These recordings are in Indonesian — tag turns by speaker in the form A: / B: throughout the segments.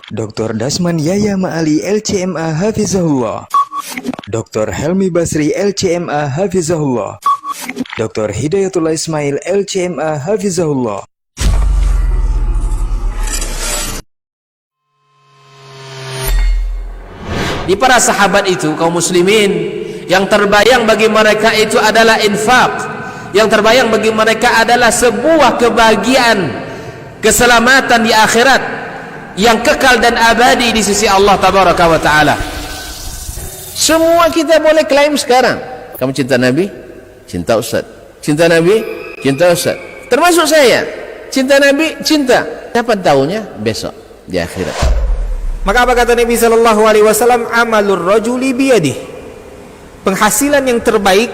A: Dr. Dasman Yahya Ma'ali LCMA Hafizahullah, Dr. Helmi Basri LCMA Hafizahullah, Dr. Hidayatullah Ismail LCMA Hafizahullah.
B: Di para sahabat itu, kaum muslimin, yang terbayang bagi mereka itu adalah infak, yang terbayang bagi mereka adalah sebuah kebahagiaan, keselamatan di akhirat yang kekal dan abadi di sisi Allah tabaraka wa taala. Semua kita boleh klaim sekarang, kamu cinta Nabi, cinta Ustaz, cinta Nabi, cinta Ustaz, termasuk saya, cinta Nabi, cinta. Kapan tahunya? Besok di akhirat.
C: Maka apa kata Nabi sallallahu alaihi wasallam? Amalur rajuli biyadih. Penghasilan yang terbaik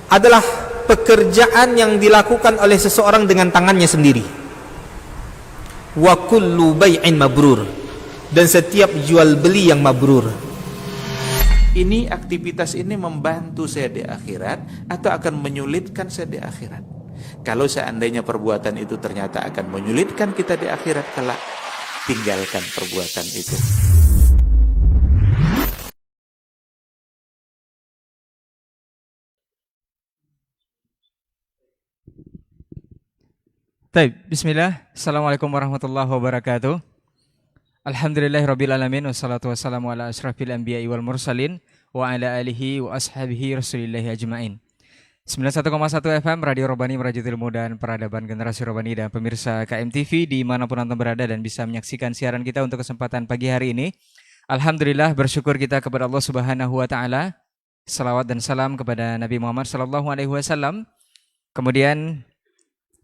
C: adalah pekerjaan yang dilakukan oleh seseorang dengan tangannya sendiri. Wa kullu bai'in mabrur, dan setiap jual beli yang mabrur.
D: Ini aktivitas ini membantu saya di akhirat atau akan menyulitkan saya di akhirat? Kalau seandainya perbuatan itu ternyata akan menyulitkan kita di akhirat kelak, tinggalkan perbuatan itu.
E: Baik, bismillah. Assalamualaikum warahmatullahi wabarakatuh. Alhamdulillahirabbil alamin, wassalatu wassalamu ala asyrafil anbiya'i wal mursalin wa ala alihi wa ashabihi rasulillahi ajmain. 91,1 FM Radio Robani, merajut ilmu dan peradaban generasi Robani, dan pemirsa KMTV dimanapun Anda berada dan bisa menyaksikan siaran kita untuk kesempatan pagi hari ini. Alhamdulillah, bersyukur kita kepada Allah Subhanahu wa taala. Salawat dan salam kepada Nabi Muhammad sallallahu alaihi wasallam. Kemudian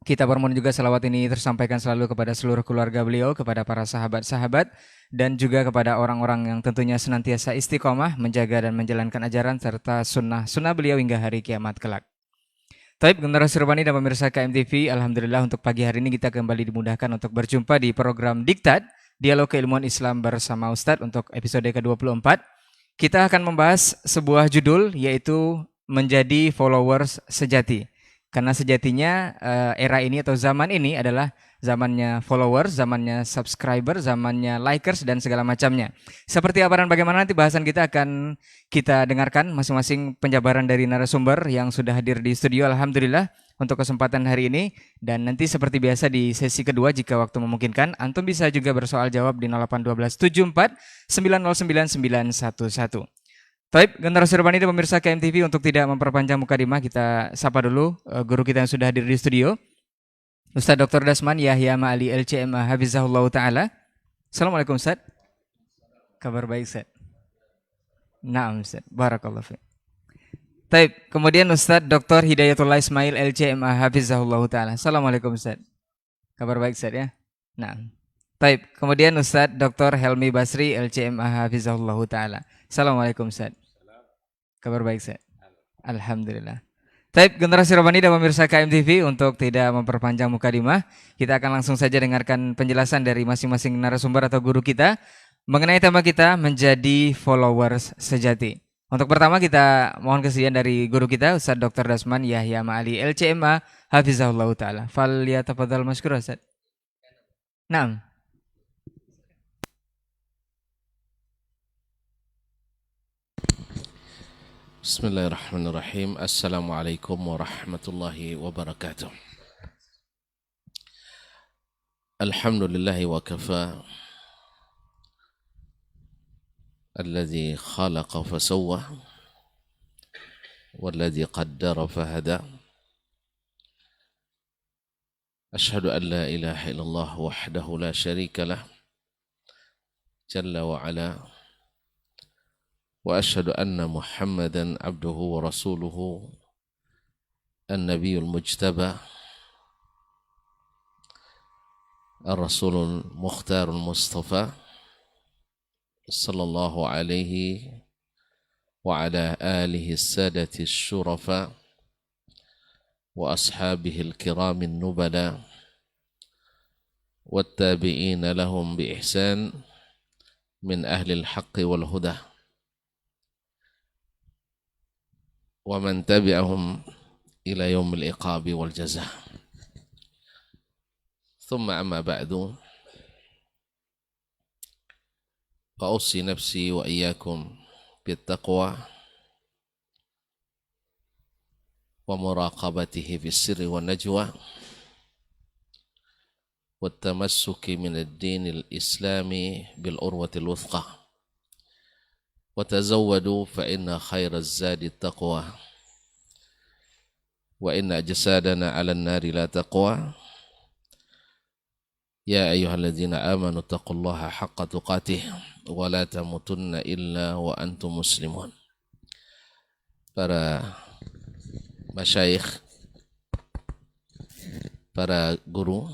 E: kita bermohon juga salawat ini tersampaikan selalu kepada seluruh keluarga beliau, kepada para sahabat-sahabat, dan juga kepada orang-orang yang tentunya senantiasa istiqomah menjaga dan menjalankan ajaran serta sunnah beliau hingga hari kiamat kelak. Taib generasi Robani dan pemirsa KMTV, alhamdulillah untuk pagi hari ini kita kembali dimudahkan untuk berjumpa di program Diktat, Dialog Keilmuan Islam bersama Ustadz untuk episode ke-24. Kita akan membahas sebuah judul, yaitu menjadi followers sejati. Karena sejatinya era ini atau zaman ini adalah zamannya followers, zamannya subscriber, zamannya likers, dan segala macamnya. Seperti apa dan bagaimana nanti bahasan kita akan kita dengarkan masing-masing penjabaran dari narasumber yang sudah hadir di studio, alhamdulillah, untuk kesempatan hari ini. Dan nanti seperti biasa di sesi kedua jika waktu memungkinkan, antum bisa juga bersoal jawab di 0812 74 909 911. Baik, generasi Robani dan pemirsa KMTV, untuk tidak memperpanjang mukadimah, kita sapa dulu guru kita yang sudah hadir di studio, Ustaz Dr. Dasman Yahya Ma'ali LCMA Hafizahullah Ta'ala. Assalamualaikum Ustaz. Kabar baik Ustaz? Naam Ustaz, barakallahu fiik. Baik, kemudian Ustaz Dr. Hidayatullah Ismail LCMA Hafizahullah Ta'ala. Assalamualaikum Ustaz. Kabar baik Ustaz ya? Naam. Baik, kemudian Ustaz Dr. Helmi Basri LCMA Hafizahullah Ta'ala. Assalamualaikum Ustaz. Kabar baik Ustaz? Alhamdulillah. Baik, generasi Robani dan pemirsa KMTV, untuk tidak memperpanjang mukadimah, kita akan langsung saja dengarkan penjelasan dari masing-masing narasumber atau guru kita mengenai tema kita, menjadi followers sejati. Untuk pertama kita mohon kesediaan dari guru kita, Ustaz Dr. Dasman Yahya Ma'ali LCMA Hafizahullah Ta'ala. Falyatafadhal mashkur Ustaz. Naam.
B: Bismillahirrahmanirrahim. Assalamualaikum warahmatullahi wabarakatuh. Alhamdulillahi wa kafa, alladhi khalaqa fasawwa, walladhi qaddara fahada. Ashhadu an la ilaha illallah wahdahu la sharika lah, jalla wa ala. وأشهد أن محمدًا عبده ورسوله النبي المجتبى الرسول المختار المصطفى صلى الله عليه وعلى آله السادة الشرفاء وأصحابه الكرام النبلاء والتابعين لهم بإحسان من أهل الحق والهدى ومن تبعهم إلى يوم العقاب والجزاء. ثم أما بعد.
F: وأوصي نفسي وإياكم بالتقوى ومراقبته في السر والنجوى والتمسك من الدين الإسلامي بالعروة الوثقى وتزودوا فإن خير الزاد التقوى وإن أجسادنا على النار لا تقوى يا أيها الذين آمنوا اتقوا الله حق تقاته ولا تموتن إلا وأنتم مسلمون. Para masyayikh, para guru,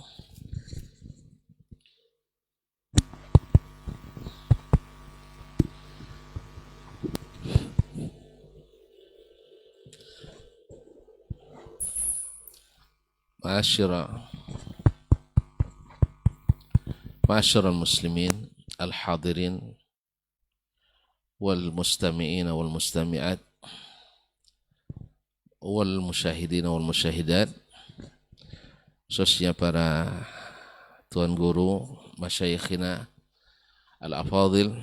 F: معاشر المسلمين الحاضرين والمستمعين والمستمعات والmusyahidin wal musyahidat, khususnya para tuan guru, masyayikhina al-afadil,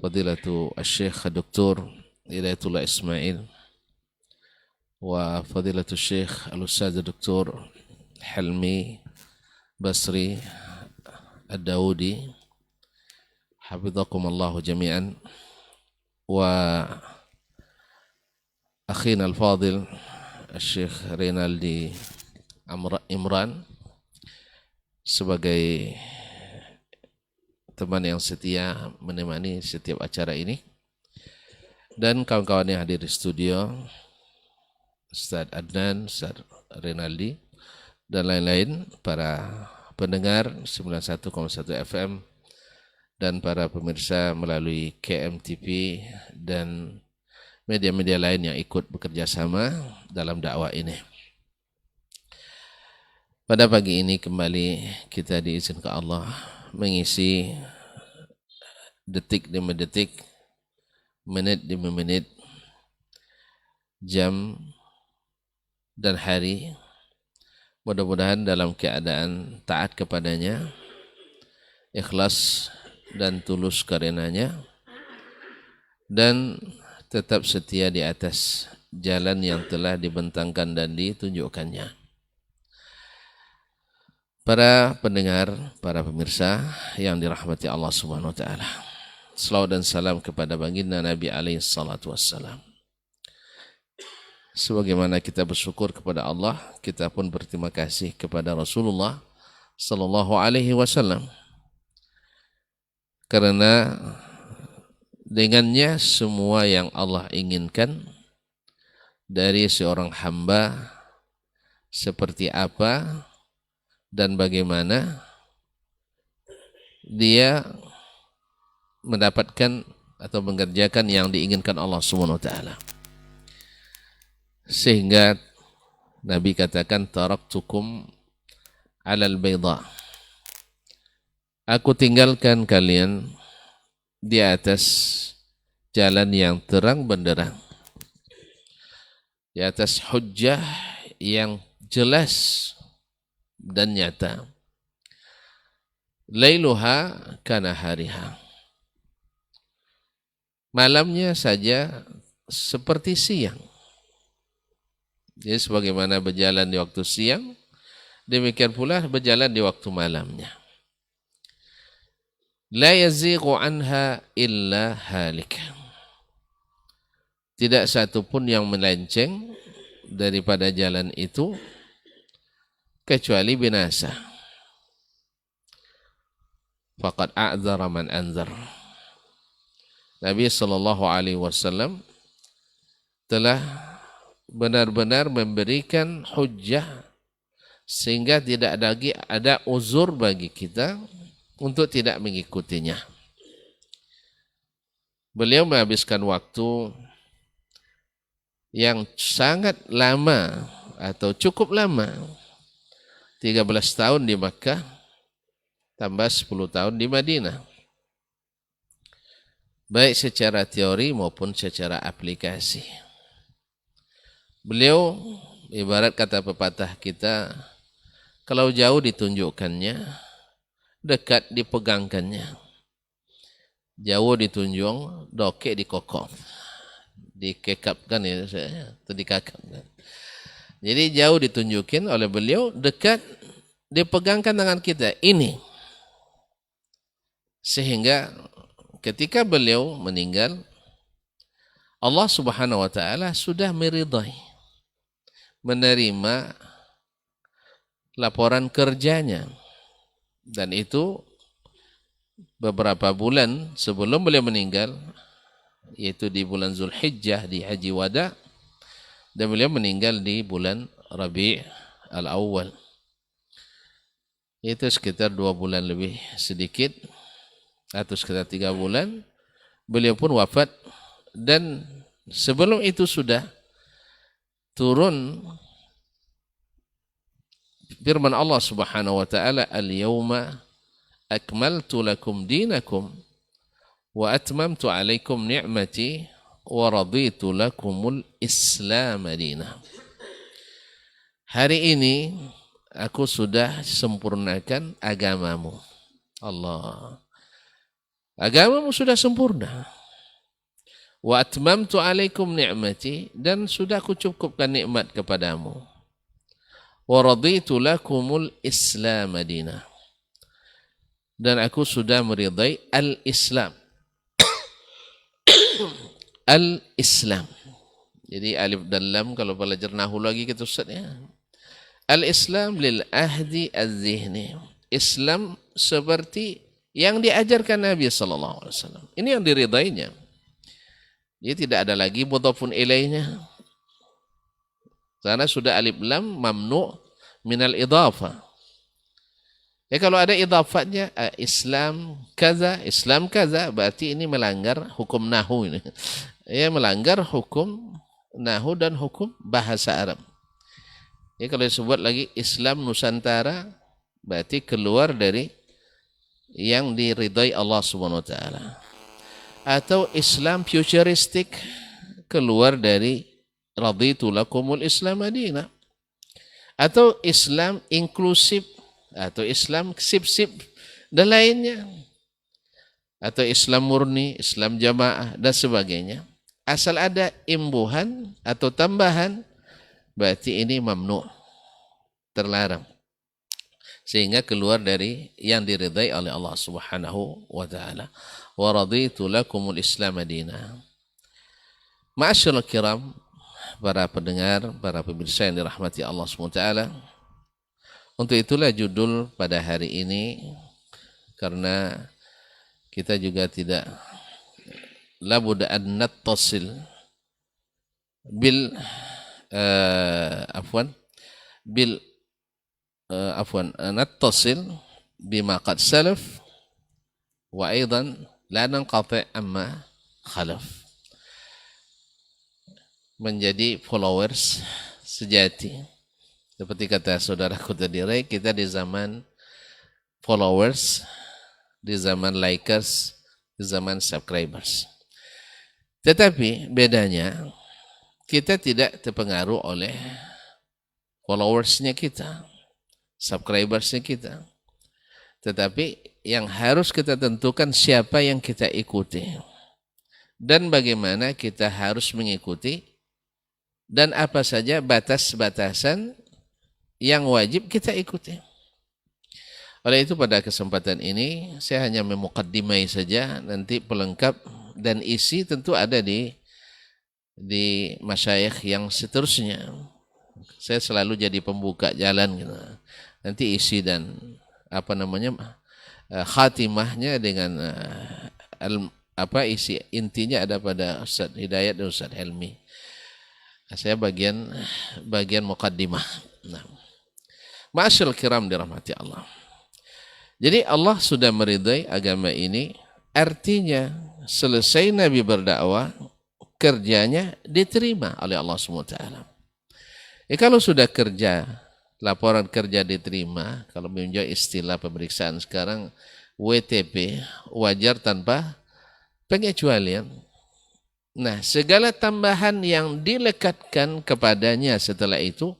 F: fadilatu asy-syekh Dr. Hidayatullah Ismail wa fadilatu syekh al-ustadz Dr. Helmi Basri Ad-Daudi, hafizakumullahu jami'an, wa akhina al-fadil Syekh Rinaldi Imran sebagai teman yang setia menemani setiap acara ini, dan kawan-kawan yang hadir di studio, Ustaz Adnan, Ustaz Rinaldi, dan lain-lain, para pendengar 91,1 FM dan para pemirsa melalui KMTV dan media-media lain yang ikut bekerja sama dalam dakwah ini. Pada pagi ini kembali kita diizinkan Allah mengisi detik demi detik, menit demi menit, jam dan hari, mudah-mudahan dalam keadaan taat kepadanya, ikhlas dan tulus karenanya, dan tetap setia di atas jalan yang telah dibentangkan dan ditunjukkannya. Para pendengar, para pemirsa yang dirahmati Allah Subhanahu wa taala. Selawat dan salam kepada baginda Nabi alaihi salatu wassalam. Sebagaimana kita bersyukur kepada Allah, kita pun berterima kasih kepada Rasulullah sallallahu alaihi wasallam. Karena dengannya semua yang Allah inginkan dari seorang hamba seperti apa dan bagaimana dia mendapatkan atau mengerjakan yang diinginkan Allah Subhanahu wa taala. Sehingga Nabi katakan taraktukum 'alal bayda. Aku tinggalkan kalian di atas jalan yang terang benderang, di atas hujjah yang jelas dan nyata. Lailuha kana hariha. Malamnya saja seperti siang. Jadi sebagaimana berjalan di waktu siang, demikian pula berjalan di waktu malamnya. La yazighu anha illa halik. Tidak satu pun yang melenceng daripada jalan itu kecuali binasa. Faqad a'dzara man anzar. Nabi sallallahu alaihi wasallam telah benar-benar memberikan hujjah sehingga tidak lagi ada uzur bagi kita untuk tidak mengikutinya. Beliau menghabiskan waktu yang sangat lama atau cukup lama, 13 tahun di Makkah tambah 10 tahun di Madinah, baik secara teori maupun secara aplikasi. Beliau ibarat kata pepatah kita, kalau jauh ditunjukkannya, dekat dipegangkannya, jauh ditunjung, dokek dikokok, dikekapkan ya, atau dikakapkan. Jadi jauh ditunjukin oleh beliau, dekat dipegangkan tangan kita ini, sehingga ketika beliau meninggal, Allah Subhanahu wa taala sudah meridai, menerima laporan kerjanya, dan itu beberapa bulan sebelum beliau meninggal, yaitu di bulan Zulhijjah di Haji Wada, dan beliau meninggal di bulan Rabi' al-Awwal, itu sekitar 2 bulan lebih sedikit atau sekitar 3 bulan beliau pun wafat. Dan sebelum itu sudah turun firman Allah Subhanahu wa taala, al-yawma akmaltu lakum dinakum wa atmamtu alaikum ni'mati wa raditu lakumul Islam madinah. Hari ini aku sudah sempurnakan agamamu. Allah, agamamu sudah sempurna. Wa atmamtu alaikum ni'mati, dan sudah aku cukupkan nikmat kepadamu. Wa raditu lakumul Islam madinah, dan aku sudah meridai al-Islam. Al-Islam. Jadi alif dan lam kalau belajar nahwu lagi gitu Ustaz ya. Al-Islam lil ahdi az-zihni. Islam seperti yang diajarkan Nabi sallallahu alaihi wasallam. Ini yang diridainya. Jadi tidak ada lagi mudhafun ilaihnya. Karena sudah alif lam mamnu minal idhafah. Ya kalau ada idhafatnya Islam kaza, berarti ini melanggar hukum nahwu ini. Ya melanggar hukum nahwu dan hukum bahasa Arab. Ya kalau disebut lagi Islam Nusantara, berarti keluar dari yang diridai Allah Subhanahu wa taala. Atau Islam futuristik, keluar dari raditu lakumul Islam madinah. Atau Islam inklusif, atau Islam sip-sip dan lainnya, atau Islam murni, Islam jamaah dan sebagainya. Asal ada imbuhan atau tambahan, berarti ini mamnu, terlarang, sehingga keluar dari yang diridai oleh Allah Subhanahu wa taala. Wa raditu lakumul Islam madinah. Ma'asyiral kiram, para pendengar, para pemirsa yang dirahmati Allah Subhanahu wa taala, untuk itulah judul pada hari ini, karena kita juga tidak labud an nattasil bil nattasil bima qad salaf wa aidan la nanqati amma khalaf. Menjadi followers sejati, seperti kata saudaraku tadi, kita di zaman followers, di zaman likers, di zaman subscribers. Tetapi bedanya, kita tidak terpengaruh oleh followersnya kita, subscribersnya kita. Tetapi yang harus kita tentukan siapa yang kita ikuti dan bagaimana kita harus mengikuti, dan apa saja batas-batasan yang wajib kita ikuti. Oleh itu pada kesempatan ini saya hanya memukaddimai saja, nanti pelengkap dan isi tentu ada di masyayikh yang seterusnya. Saya selalu jadi pembuka jalan gitu. Nanti isi dan khatimahnya dengan isi intinya ada pada Ustaz Hidayat dan Ustaz Helmi. Saya bagian muqaddimah. Nah, ma'asyiral kiram dirahmati Allah. Jadi Allah sudah meridai agama ini, artinya selesai Nabi berdakwah, kerjanya diterima oleh Allah SWT. Kalau sudah kerja, laporan kerja diterima, kalau menunjuk istilah pemeriksaan sekarang WTP, wajar tanpa pengecualian. Nah, segala tambahan yang dilekatkan kepadanya setelah itu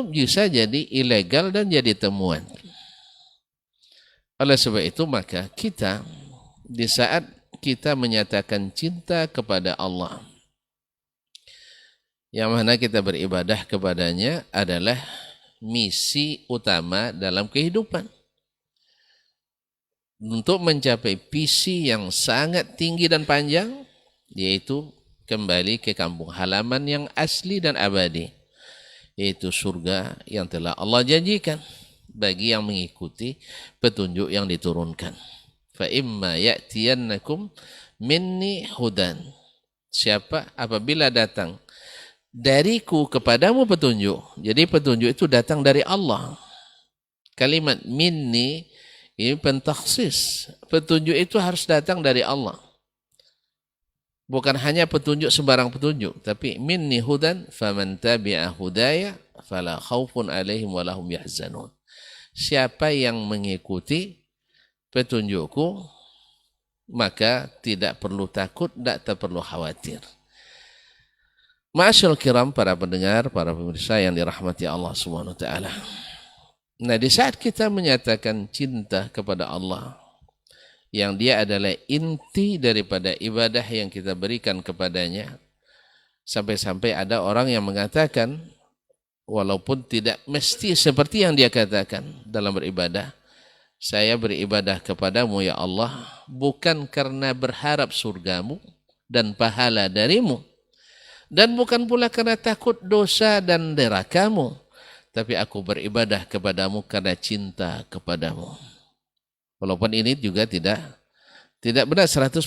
F: bisa jadi ilegal dan jadi temuan. Oleh sebab itu maka kita di saat kita menyatakan cinta kepada Allah, yang mana kita beribadah kepadanya adalah misi utama dalam kehidupan. Untuk mencapai visi yang sangat tinggi dan panjang, yaitu kembali ke kampung halaman yang asli dan abadi, yaitu surga yang telah Allah janjikan bagi yang mengikuti petunjuk yang diturunkan. Fa imma ya'tiyannakum minni hudan. Siapa apabila datang dariku kepadamu petunjuk. Jadi petunjuk itu datang dari Allah. Kalimat minni ini pentakhsis. Petunjuk itu harus datang dari Allah. Bukan hanya petunjuk sembarang petunjuk, tapi minni hudan faman tabi'a hudaya fala khaufun alaihim wa lahum yahzanun. Siapa yang mengikuti petunjukku, maka tidak perlu takut, tidak perlu khawatir. Ma'asyarul kiram, para pendengar, para pemirsa yang dirahmati Allah Subhanahu wa taala. Nah, di saat kita menyatakan cinta kepada Allah, yang dia adalah inti daripada ibadah yang kita berikan kepadanya, sampai-sampai ada orang yang mengatakan, walaupun tidak mesti seperti yang dia katakan dalam beribadah, saya beribadah kepadamu ya Allah, bukan karena berharap surgamu dan pahala darimu, dan bukan pula karena takut dosa dan nerakamu, tapi aku beribadah kepadamu karena cinta kepadamu. Walaupun ini juga tidak benar 100%.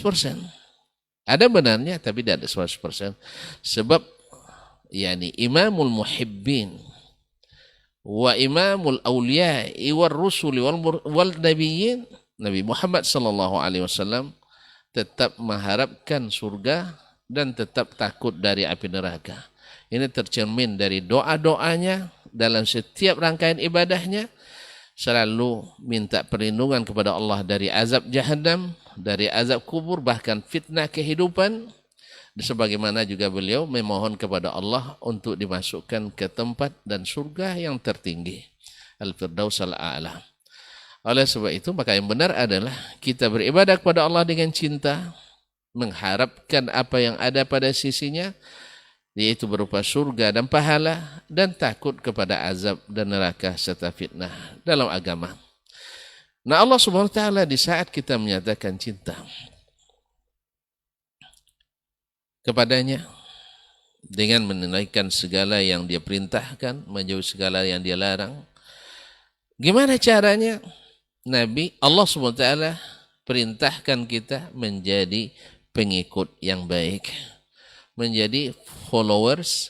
F: Ada benarnya tapi tidak 100%. Sebab yani imamul muhibbin wa imamul awliya'i war rusuli wal nabiyyin, Nabi Muhammad sallallahu alaihi wasallam tetap mengharapkan surga dan tetap takut dari api neraka. Ini tercermin dari doa-doanya dalam setiap rangkaian ibadahnya, selalu minta perlindungan kepada Allah dari azab jahannam, dari azab kubur, bahkan fitnah kehidupan. Sebagaimana juga beliau memohon kepada Allah untuk dimasukkan ke tempat dan surga yang tertinggi, Al-Firdaus Al-A'la. Oleh sebab itu, maka yang benar adalah kita beribadah kepada Allah dengan cinta, mengharapkan apa yang ada pada sisinya, yaitu berupa surga dan pahala, dan takut kepada azab dan neraka serta fitnah dalam agama. Nah, Allah Subhanahu wa taala di saat kita menyatakan cinta kepadanya dengan menunaikan segala yang dia perintahkan, menjauhi segala yang dia larang. Gimana caranya? Allah Subhanahu wa taala perintahkan kita menjadi pengikut yang baik, menjadi followers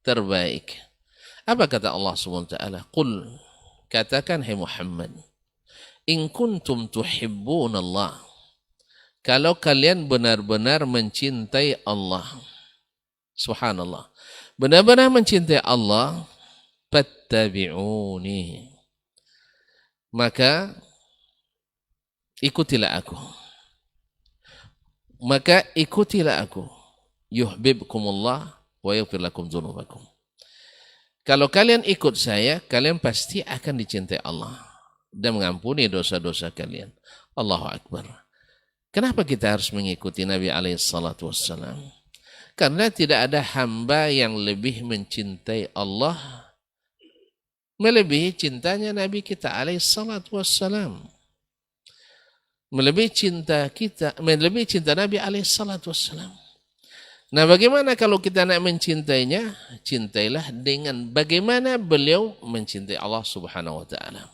F: terbaik. Apa kata Allah Subhanahu wa taala? Qul, katakan hai Muhammad, in kuntum tuhibbunallah, kalau kalian benar-benar mencintai Allah, subhanallah, benar-benar mencintai Allah, fattabi'uni, maka ikutilah aku. Maka ikutilah aku. Yuhibbukumullah wa yaghfir lakum dzunubakum. Kalau kalian ikut saya, kalian pasti akan dicintai Allah dan mengampuni dosa-dosa kalian. Allahu Akbar. Kenapa kita harus mengikuti Nabi alaihissalatu wassalam? Karena tidak ada hamba yang lebih mencintai Allah melebihi cintanya Nabi kita alaihissalatu wassalam. Melebihi cinta Nabi alaihissalatu wassalam. Nah, bagaimana kalau kita nak mencintainya? Cintailah dengan bagaimana beliau mencintai Allah Subhanahu wa taala.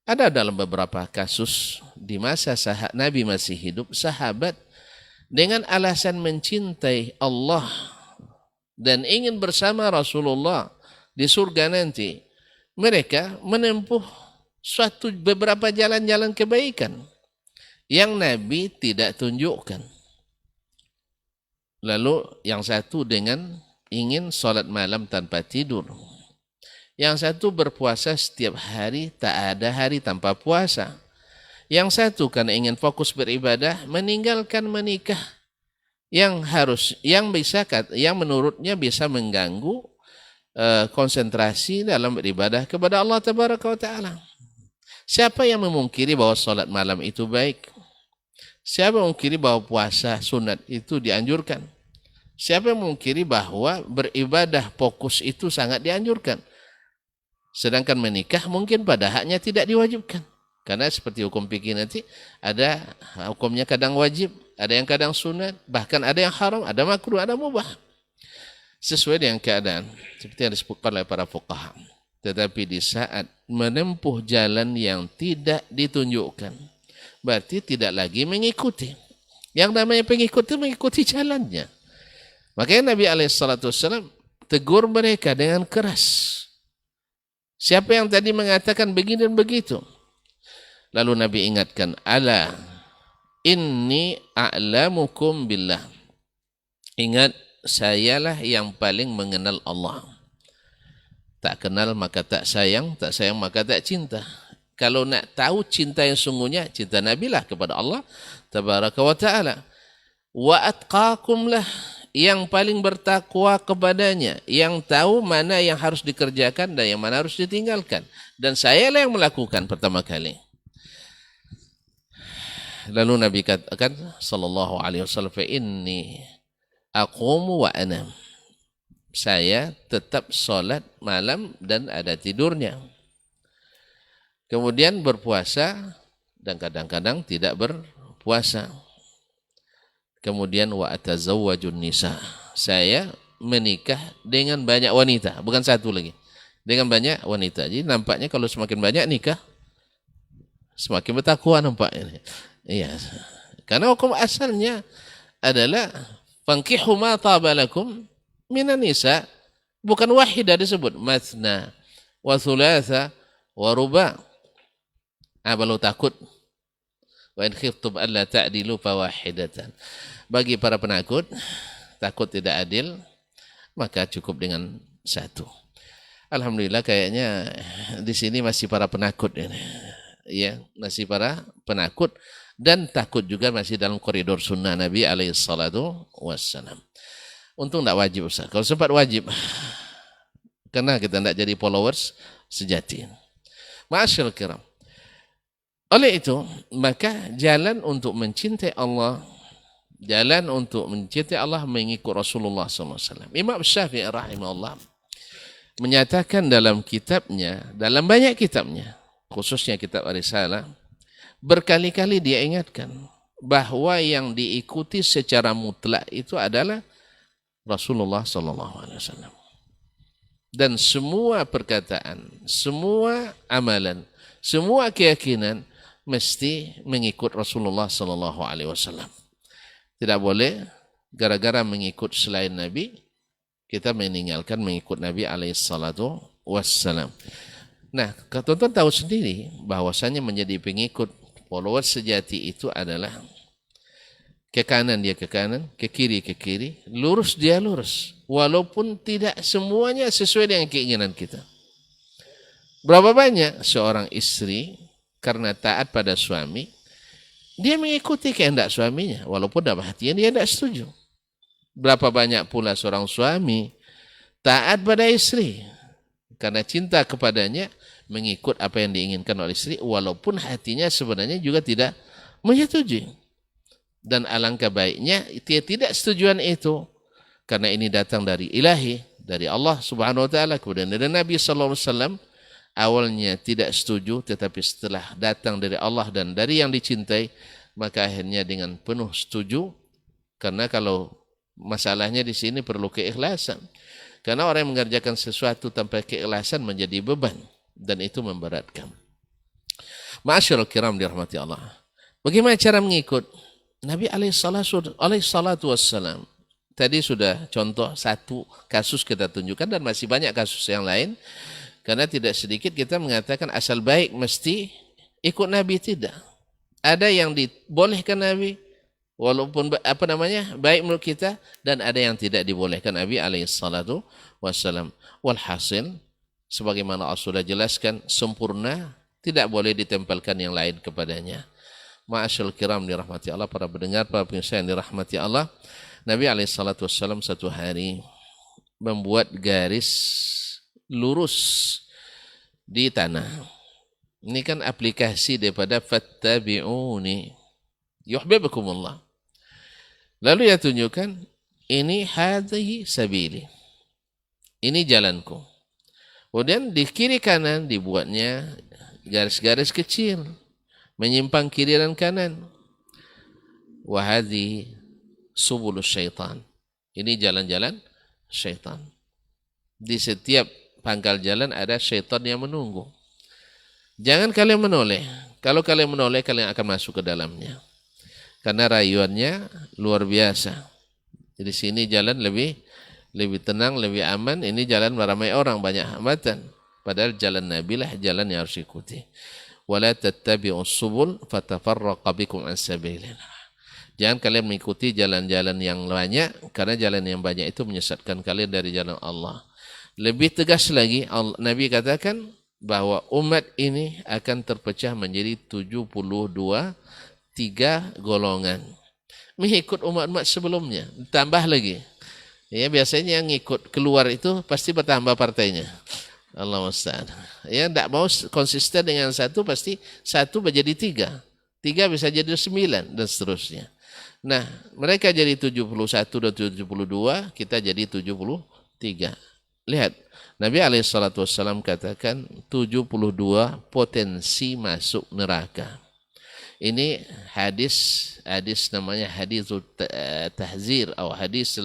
F: Ada dalam beberapa kasus di masa Nabi masih hidup, sahabat dengan alasan mencintai Allah dan ingin bersama Rasulullah di surga nanti, mereka menempuh beberapa jalan-jalan kebaikan yang Nabi tidak tunjukkan. Lalu yang satu dengan ingin sholat malam tanpa tidur. Yang satu berpuasa setiap hari, tak ada hari tanpa puasa. Yang satu karena ingin fokus beribadah, meninggalkan menikah yang menurutnya bisa mengganggu konsentrasi dalam beribadah kepada Allah Tabaraka wa Ta'ala. Siapa yang memungkiri bahwa sholat malam itu baik? Siapa yang memungkiri bahwa puasa sunat itu dianjurkan? Siapa yang memungkiri bahwa beribadah fokus itu sangat dianjurkan? Sedangkan menikah mungkin pada haknya tidak diwajibkan. Karena seperti hukum fikih nanti, ada hukumnya kadang wajib, ada yang kadang sunat, bahkan ada yang haram, ada makruh, ada mubah. Sesuai dengan keadaan, seperti yang disebutkan oleh para fuqaha. Tetapi di saat menempuh jalan yang tidak ditunjukkan, berarti tidak lagi mengikuti. Yang namanya pengikut itu mengikuti jalannya. Makanya Nabi SAW tegur mereka dengan keras. Siapa yang tadi mengatakan begini dan begitu? Lalu Nabi ingatkan, ala inni a'lamukum billah. Ingat, sayalah yang paling mengenal Allah. Tak kenal maka tak sayang maka tak cinta. Kalau nak tahu cinta yang sungguhnya, cinta Nabi lah kepada Allah tabaraka wa ta'ala. Wa atqakum lah, yang paling bertakwa kepadanya, yang tahu mana yang harus dikerjakan dan yang mana harus ditinggalkan. Dan saya lah yang melakukan pertama kali. Lalu Nabi katakan sallallahu alaihi wasallam, fa inni aqumu wa anam. Saya tetap salat malam dan ada tidurnya. Kemudian berpuasa dan kadang-kadang tidak berpuasa. Kemudian wa atazawwajun nisa. Saya menikah dengan banyak wanita, bukan satu lagi. Dengan banyak wanita. Jadi nampaknya kalau semakin banyak nikah, semakin bertakwa nampaknya. Iya. Karena hukum asalnya adalah fankihu ma taba lakum minan nisa. Bukan wahidah disebut, mathna wa thulatha wa ruba'. Kalau takut, wa in khiftum alla ta'dilu fawahidatan. Bagi para penakut, takut tidak adil, maka cukup dengan satu. Alhamdulillah kayaknya di sini masih para penakut ini. Ya, masih para penakut dan takut juga masih dalam koridor sunnah Nabi alaihi salatu wassalam. Untung tidak wajib Ustaz. Kalau sempat wajib, karena kita tidak jadi followers sejati. Ma'asyil kiram. Oleh itu, maka jalan untuk mencintai Allah, jalan untuk mencintai Allah mengikut Rasulullah SAW. Imam Syafi'i rahimahullah menyatakan dalam kitabnya, dalam banyak kitabnya, khususnya kitab Ar-Risalah, berkali-kali dia ingatkan bahwa yang diikuti secara mutlak itu adalah Rasulullah SAW. Dan semua perkataan, semua amalan, semua keyakinan mesti mengikut Rasulullah SAW. Tidak boleh gara-gara mengikut selain Nabi, kita meninggalkan mengikut Nabi SAW. Nah, tuan-tuan tahu sendiri bahwasanya menjadi pengikut followers sejati itu adalah ke kanan dia ke kanan, ke kiri, lurus dia lurus. Walaupun tidak semuanya sesuai dengan keinginan kita. Berapa banyak seorang istri karena taat pada suami, dia mengikuti kehendak suaminya, walaupun dalam hatinya dia tidak setuju. Berapa banyak pula seorang suami taat pada istri, karena cinta kepadanya, mengikut apa yang diinginkan oleh istri, walaupun hatinya sebenarnya juga tidak menyetujui. Dan alangkah baiknya dia tidak setujuan itu, karena ini datang dari ilahi, dari Allah subhanahu wa ta'ala, kemudian dari Nabi SAW, awalnya tidak setuju, tetapi setelah datang dari Allah dan dari yang dicintai, maka akhirnya dengan penuh setuju. Karena kalau masalahnya di sini perlu keikhlasan. Karena orang yang mengerjakan sesuatu tanpa keikhlasan menjadi beban, dan itu memberatkan. Ma'asyarul kiram dirahmati Allah. Bagaimana cara mengikut? Nabi alaihissalatu wassalam. Tadi sudah contoh satu kasus kita tunjukkan, dan masih banyak kasus yang lain. Karena tidak sedikit kita mengatakan asal baik mesti ikut Nabi, tidak. Ada yang dibolehkan Nabi walaupun baik menurut kita, dan ada yang tidak dibolehkan Nabi alaihissalatu wassalam. Walhasil sebagaimana Rasulullah jelaskan, sempurna tidak boleh ditempelkan yang lain kepadanya. Ma'asyil kiram dirahmati Allah, para pendengar, para pemirsa yang dirahmati Allah, Nabi alaihissalatu wassalam satu hari membuat garis lurus di tanah. Ini kan aplikasi daripada fattabi'uni yuhibbukumullah. Lalu dia tunjukkan, ini hadhihi sabili. Ini jalanku. Kemudian di kiri kanan dibuatnya garis-garis kecil, menyimpang kiri dan kanan. Wa hadhihi subulus syaitan. Ini jalan-jalan syaitan. Di setiap pangkal jalan ada syaitan yang menunggu. Jangan kalian menoleh. Kalau kalian menoleh, kalian akan masuk ke dalamnya. Karena rayuannya luar biasa. Jadi sini jalan lebih tenang, lebih aman. Ini jalan ramai orang, banyak hambatan. Padahal jalan Nabi lah jalan yang harus ikuti. Wala tattabi'us subul fatafarraqa bikum an sabilillah. Jangan kalian mengikuti jalan-jalan yang banyak, karena jalan yang banyak itu menyesatkan kalian dari jalan Allah. Lebih tegas lagi, Nabi katakan bahwa umat ini akan terpecah menjadi 72 3 golongan. Mengikut umat-umat sebelumnya, tambah lagi. Ya, biasanya yang ikut keluar itu pasti bertambah partainya. Allah musta'an. Ya, tidak mau konsisten dengan satu, pasti satu menjadi 3. 3 bisa jadi 9 dan seterusnya. Nah, mereka jadi 71 dan 72, kita jadi 73. Lihat, Nabi SAW katakan 72 potensi masuk neraka. Ini hadis namanya hadis tahzir atau hadis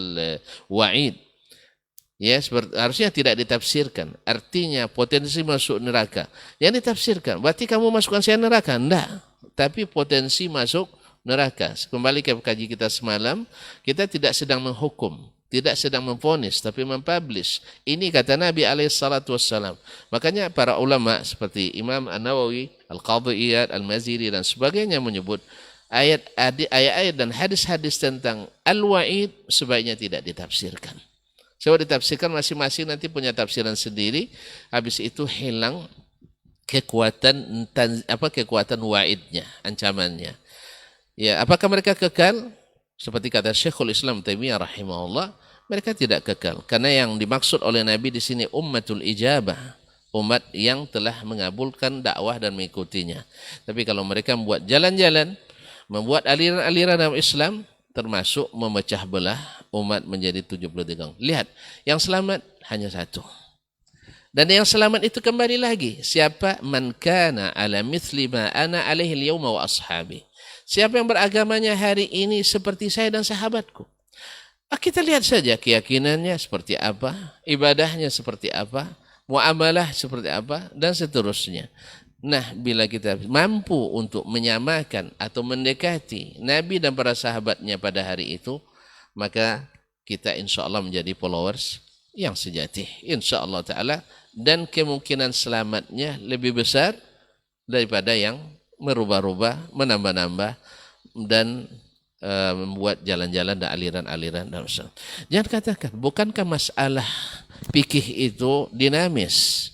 F: wa'id. Ya, harusnya tidak ditafsirkan. Artinya potensi masuk neraka. Yang ditafsirkan, berarti kamu masukkan saya neraka? Enggak. Tapi potensi masuk neraka. Kembali ke kaji kita semalam, kita tidak sedang menghukum, tidak sedang memvonis, tapi mempublish. Ini kata Nabi SAW. Makanya para ulama seperti Imam An-Nawawi, Al-Qadhi Iyad, Al-Maziri dan sebagainya menyebut ayat-ayat dan hadis-hadis tentang Al-Wa'id sebaiknya tidak ditafsirkan. Coba ditafsirkan masing-masing nanti punya tafsiran sendiri. Habis itu hilang kekuatan wa'idnya, ancamannya. Ya, apakah mereka kekal? Seperti kata Syekhul Islam Taimiyah rahimahullah, mereka tidak kekal. Karena yang dimaksud oleh Nabi di sini ummatul ijabah, umat yang telah mengabulkan dakwah dan mengikutinya. Tapi kalau mereka membuat jalan-jalan, membuat aliran-aliran dalam Islam, termasuk memecah belah umat menjadi 73. Lihat, yang selamat hanya satu. Dan yang selamat itu kembali lagi, siapa? Man kana ala mithli ma ana alaihi al-yawma wa ashabi. Siapa yang beragamanya hari ini seperti saya dan sahabatku. Kita lihat saja keyakinannya seperti apa, ibadahnya seperti apa, muamalah seperti apa, dan seterusnya. Nah, bila kita mampu untuk menyamakan atau mendekati Nabi dan para sahabatnya pada hari itu, maka kita insya Allah menjadi followers yang sejati. Insya Allah Ta'ala. Dan kemungkinan selamatnya lebih besar daripada yang merubah-rubah, menambah-nambah, dan membuat jalan-jalan dan aliran-aliran dalam Islam. Jangan katakan, bukankah masalah fikih itu dinamis?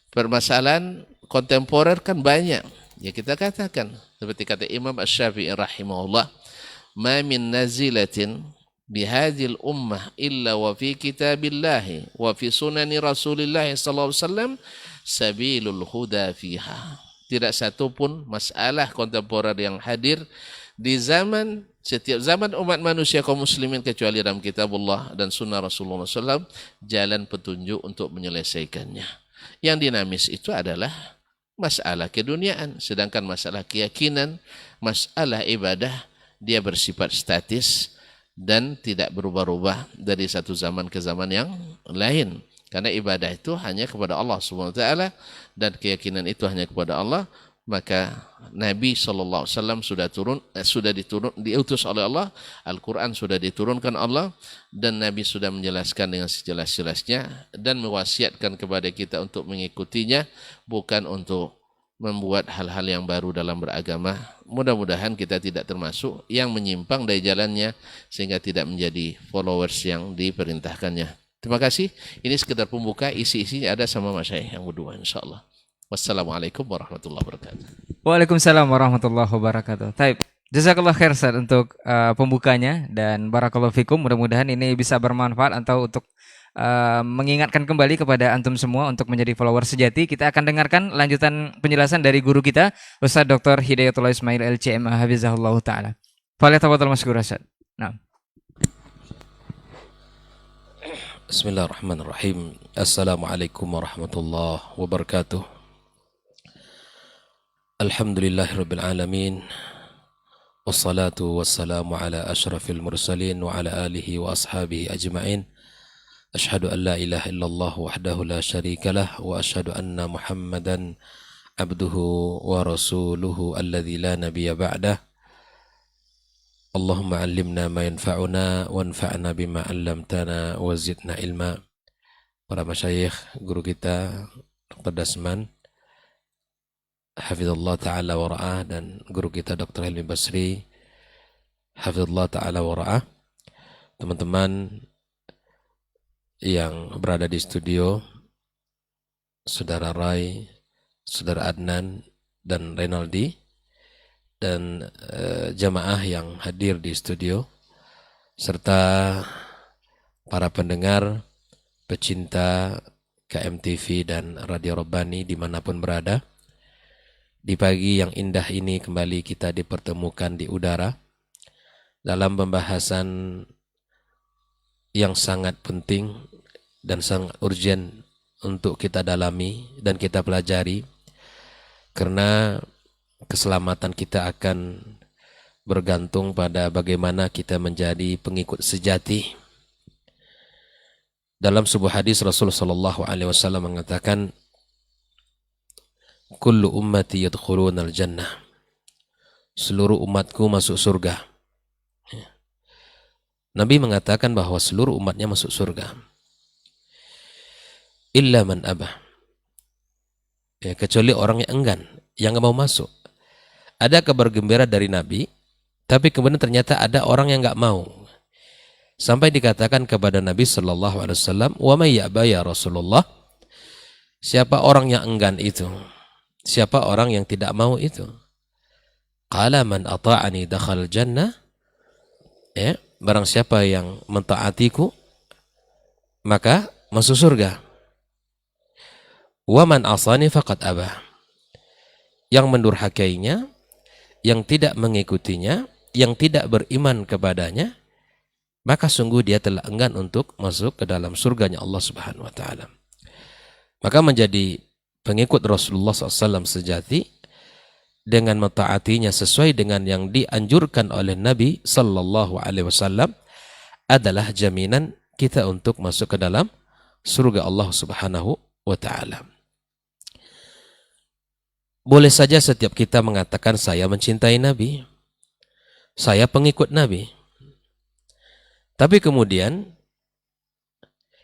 F: Permasalahan kontemporer kan banyak. Ya kita katakan, seperti kata Imam Asy-Syafi'i rahimahullah, ma min nazilatin bihadhil ummah illa wa fi kitabillahi wa fi sunani Rasulillah sallallahu alaihi wasallam sabilul huda fiha. Tidak satu pun masalah kontemporer yang hadir di setiap zaman umat manusia kaum muslimin kecuali dalam kitabullah dan sunnah Rasulullah SAW jalan petunjuk untuk menyelesaikannya. Yang dinamis itu adalah masalah keduniaan, sedangkan masalah keyakinan, masalah ibadah dia bersifat statis dan tidak berubah-ubah dari satu zaman ke zaman yang lain. Karena ibadah itu hanya kepada Allah Subhanahu wa taala dan keyakinan itu hanya kepada Allah, maka Nabi sallallahu alaihi wasallam sudah diutus oleh Allah, Al-Qur'an sudah diturunkan Allah, dan Nabi sudah menjelaskan dengan sejelas-jelasnya dan mewasiatkan kepada kita untuk mengikutinya, bukan untuk membuat hal-hal yang baru dalam beragama. Mudah-mudahan kita tidak termasuk yang menyimpang dari jalannya sehingga tidak menjadi followers yang diperintahkannya. Terima kasih. Ini sekedar pembuka, isi-isinya ada sama Mas Syekh yang berdua insyaallah. Wassalamualaikum warahmatullahi wabarakatuh.
E: Waalaikumsalam warahmatullahi wabarakatuh. Taib. Jazakallah khair Ustaz untuk pembukanya dan barakallahu fikum. Mudah-mudahan ini bisa bermanfaat atau untuk mengingatkan kembali kepada antum semua untuk menjadi follower sejati. Kita akan dengarkan lanjutan penjelasan dari guru kita, Ustaz Dr. Hidayatullah Ismail LCMA Hafizahullah Ta'ala. Falyatafadhal maskur Ustaz. Nah.
F: Bismillahirrahmanirrahim. Assalamualaikum warahmatullahi wabarakatuh. Alhamdulillahirabbil alamin. Wassalatu wassalamu ala asyrafil mursalin wa ala alihi wa ashabihi ajma'in. Asyhadu an la ilaha illallah wahdahu la syarikalah wa asyhadu anna Muhammadan abduhu wa rasuluhu alladzi la nabiyya ba'dah. Allahumma allimna ma yanfa'una wanfa'na bima 'allamtana wa zidna ilma. Para masyayikh, guru kita Dr. Dasman hafizallahu ta'ala wa ra'ah, dan guru kita Dr. Helmi Basri hafizallahu ta'ala wa ra'ah, teman-teman yang berada di studio, Saudara Rai, Saudara Adnan dan Renaldi, dan jamaah yang hadir di studio, serta para pendengar, pecinta KMTV dan Radio Rabbani dimanapun berada. Di pagi yang indah ini kembali kita dipertemukan di udara dalam pembahasan yang sangat penting dan sangat urgen untuk kita dalami dan kita pelajari, karena keselamatan kita akan bergantung pada bagaimana kita menjadi pengikut sejati. Dalam sebuah hadis Rasulullah sallallahu alaihi wasallam mengatakan, kullu ummati yadkhulunal jannah. Seluruh umatku masuk surga. Nabi mengatakan bahwa seluruh umatnya masuk surga. Illa man abah. Ya, kecuali orang yang enggan, yang enggak mau masuk. Ada kabar gembira dari Nabi, tapi kemudian ternyata ada orang yang enggak mau. Sampai dikatakan kepada Nabi sallallahu alaihi wasallam, "Wa may ya'ba ya Rasulullah?" Siapa orang yang enggan itu? Siapa orang yang tidak mau itu? Qala man ata'ani dakhal jannah. Ya, barang siapa yang mentaatiku maka masuk surga. Wa man asani faqad abah. Yang mendurhakainya, yang tidak mengikutinya, yang tidak beriman kepadanya, maka sungguh dia telah enggan untuk masuk ke dalam surganya Allah Subhanahu wa taala. Maka menjadi pengikut Rasulullah SAW sejati dengan mentaatinya sesuai dengan yang dianjurkan oleh Nabi sallallahu alaihi wasallam adalah jaminan kita untuk masuk ke dalam surga Allah Subhanahu wa taala. Boleh saja setiap kita mengatakan saya mencintai Nabi, saya pengikut Nabi. Tapi kemudian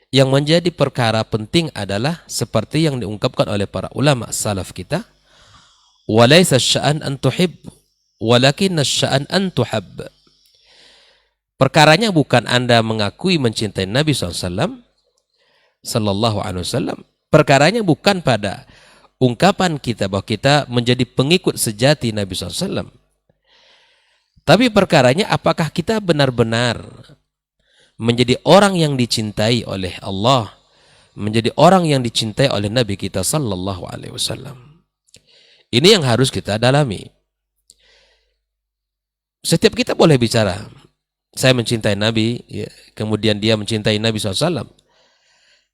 F: yang menjadi perkara penting adalah seperti yang diungkapkan oleh para ulama salaf kita, walaysa sya'an an tuhib, walakin sya'an an tuhab. Perkaranya bukan Anda mengakui mencintai Nabi SAW sallallahu alaihi wasallam. Perkaranya bukan pada ungkapan kita bahwa kita menjadi pengikut sejati Nabi SAW. Tapi perkaranya apakah kita benar-benar menjadi orang yang dicintai oleh Allah, menjadi orang yang dicintai oleh Nabi kita sallallahu alaihi wasallam. Ini yang harus kita dalami. Setiap kita boleh bicara, saya mencintai Nabi, ya, kemudian dia mencintai Nabi SAW.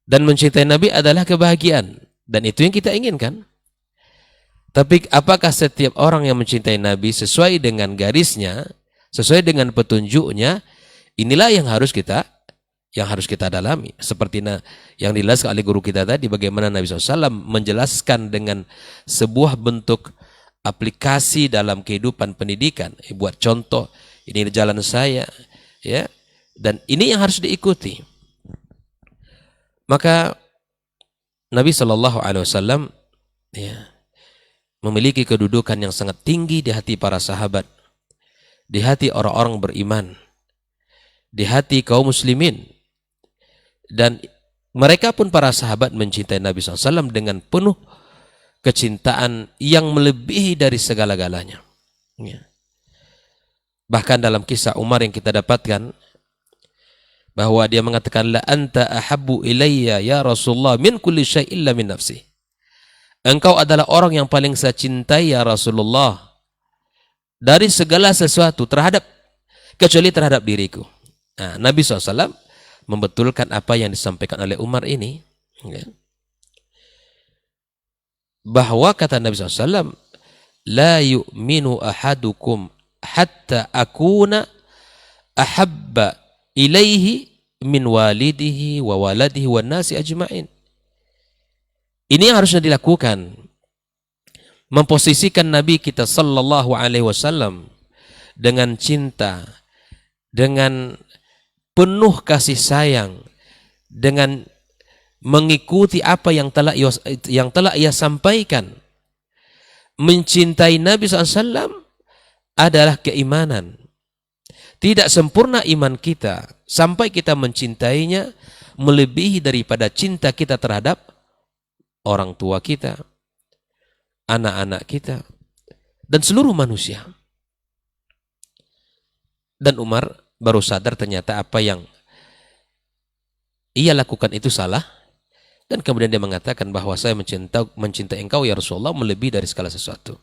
F: Dan mencintai Nabi adalah kebahagiaan, dan itu yang kita inginkan. Tapi apakah setiap orang yang mencintai Nabi sesuai dengan garisnya, sesuai dengan petunjuknya? Inilah yang harus kita dalami. Seperti yang dijelaskan oleh guru kita tadi, bagaimana Nabi SAW menjelaskan dengan sebuah bentuk aplikasi dalam kehidupan pendidikan. Buat contoh, ini jalan saya, ya, dan ini yang harus diikuti. Maka Nabi SAW ya, memiliki kedudukan yang sangat tinggi di hati para sahabat, di hati orang-orang beriman, di hati kaum muslimin. Dan mereka pun para sahabat mencintai Nabi SAW dengan penuh kecintaan yang melebihi dari segala-galanya. Ya. Bahkan dalam kisah Umar yang kita dapatkan, bahwa dia mengatakan la anta ahabbu ilayya ya Rasulullah min kulli syai' illa min nafsi. Engkau adalah orang yang paling saya cintai ya Rasulullah dari segala sesuatu terhadap kecuali terhadap diriku. Nah, Nabi SAW membetulkan apa yang disampaikan oleh Umar ini, ya. Bahwa kata Nabi SAW, la yu'minu ahadukum hatta akuna ahabba ilaihi min walidihi wa waladihi wa nasi ajma'in. Ini yang harusnya dilakukan, memposisikan Nabi kita sallallahu alaihi wasallam dengan cinta, dengan penuh kasih sayang, dengan mengikuti apa yang telah ia sampaikan. Mencintai Nabi SAW adalah keimanan. Tidak sempurna iman kita sampai kita mencintainya melebihi daripada cinta kita terhadap orang tua kita, anak-anak kita, dan seluruh manusia. Dan Umar baru sadar ternyata apa yang ia lakukan itu salah. Dan kemudian dia mengatakan bahwa saya mencintai engkau ya Rasulullah melebihi dari segala sesuatu.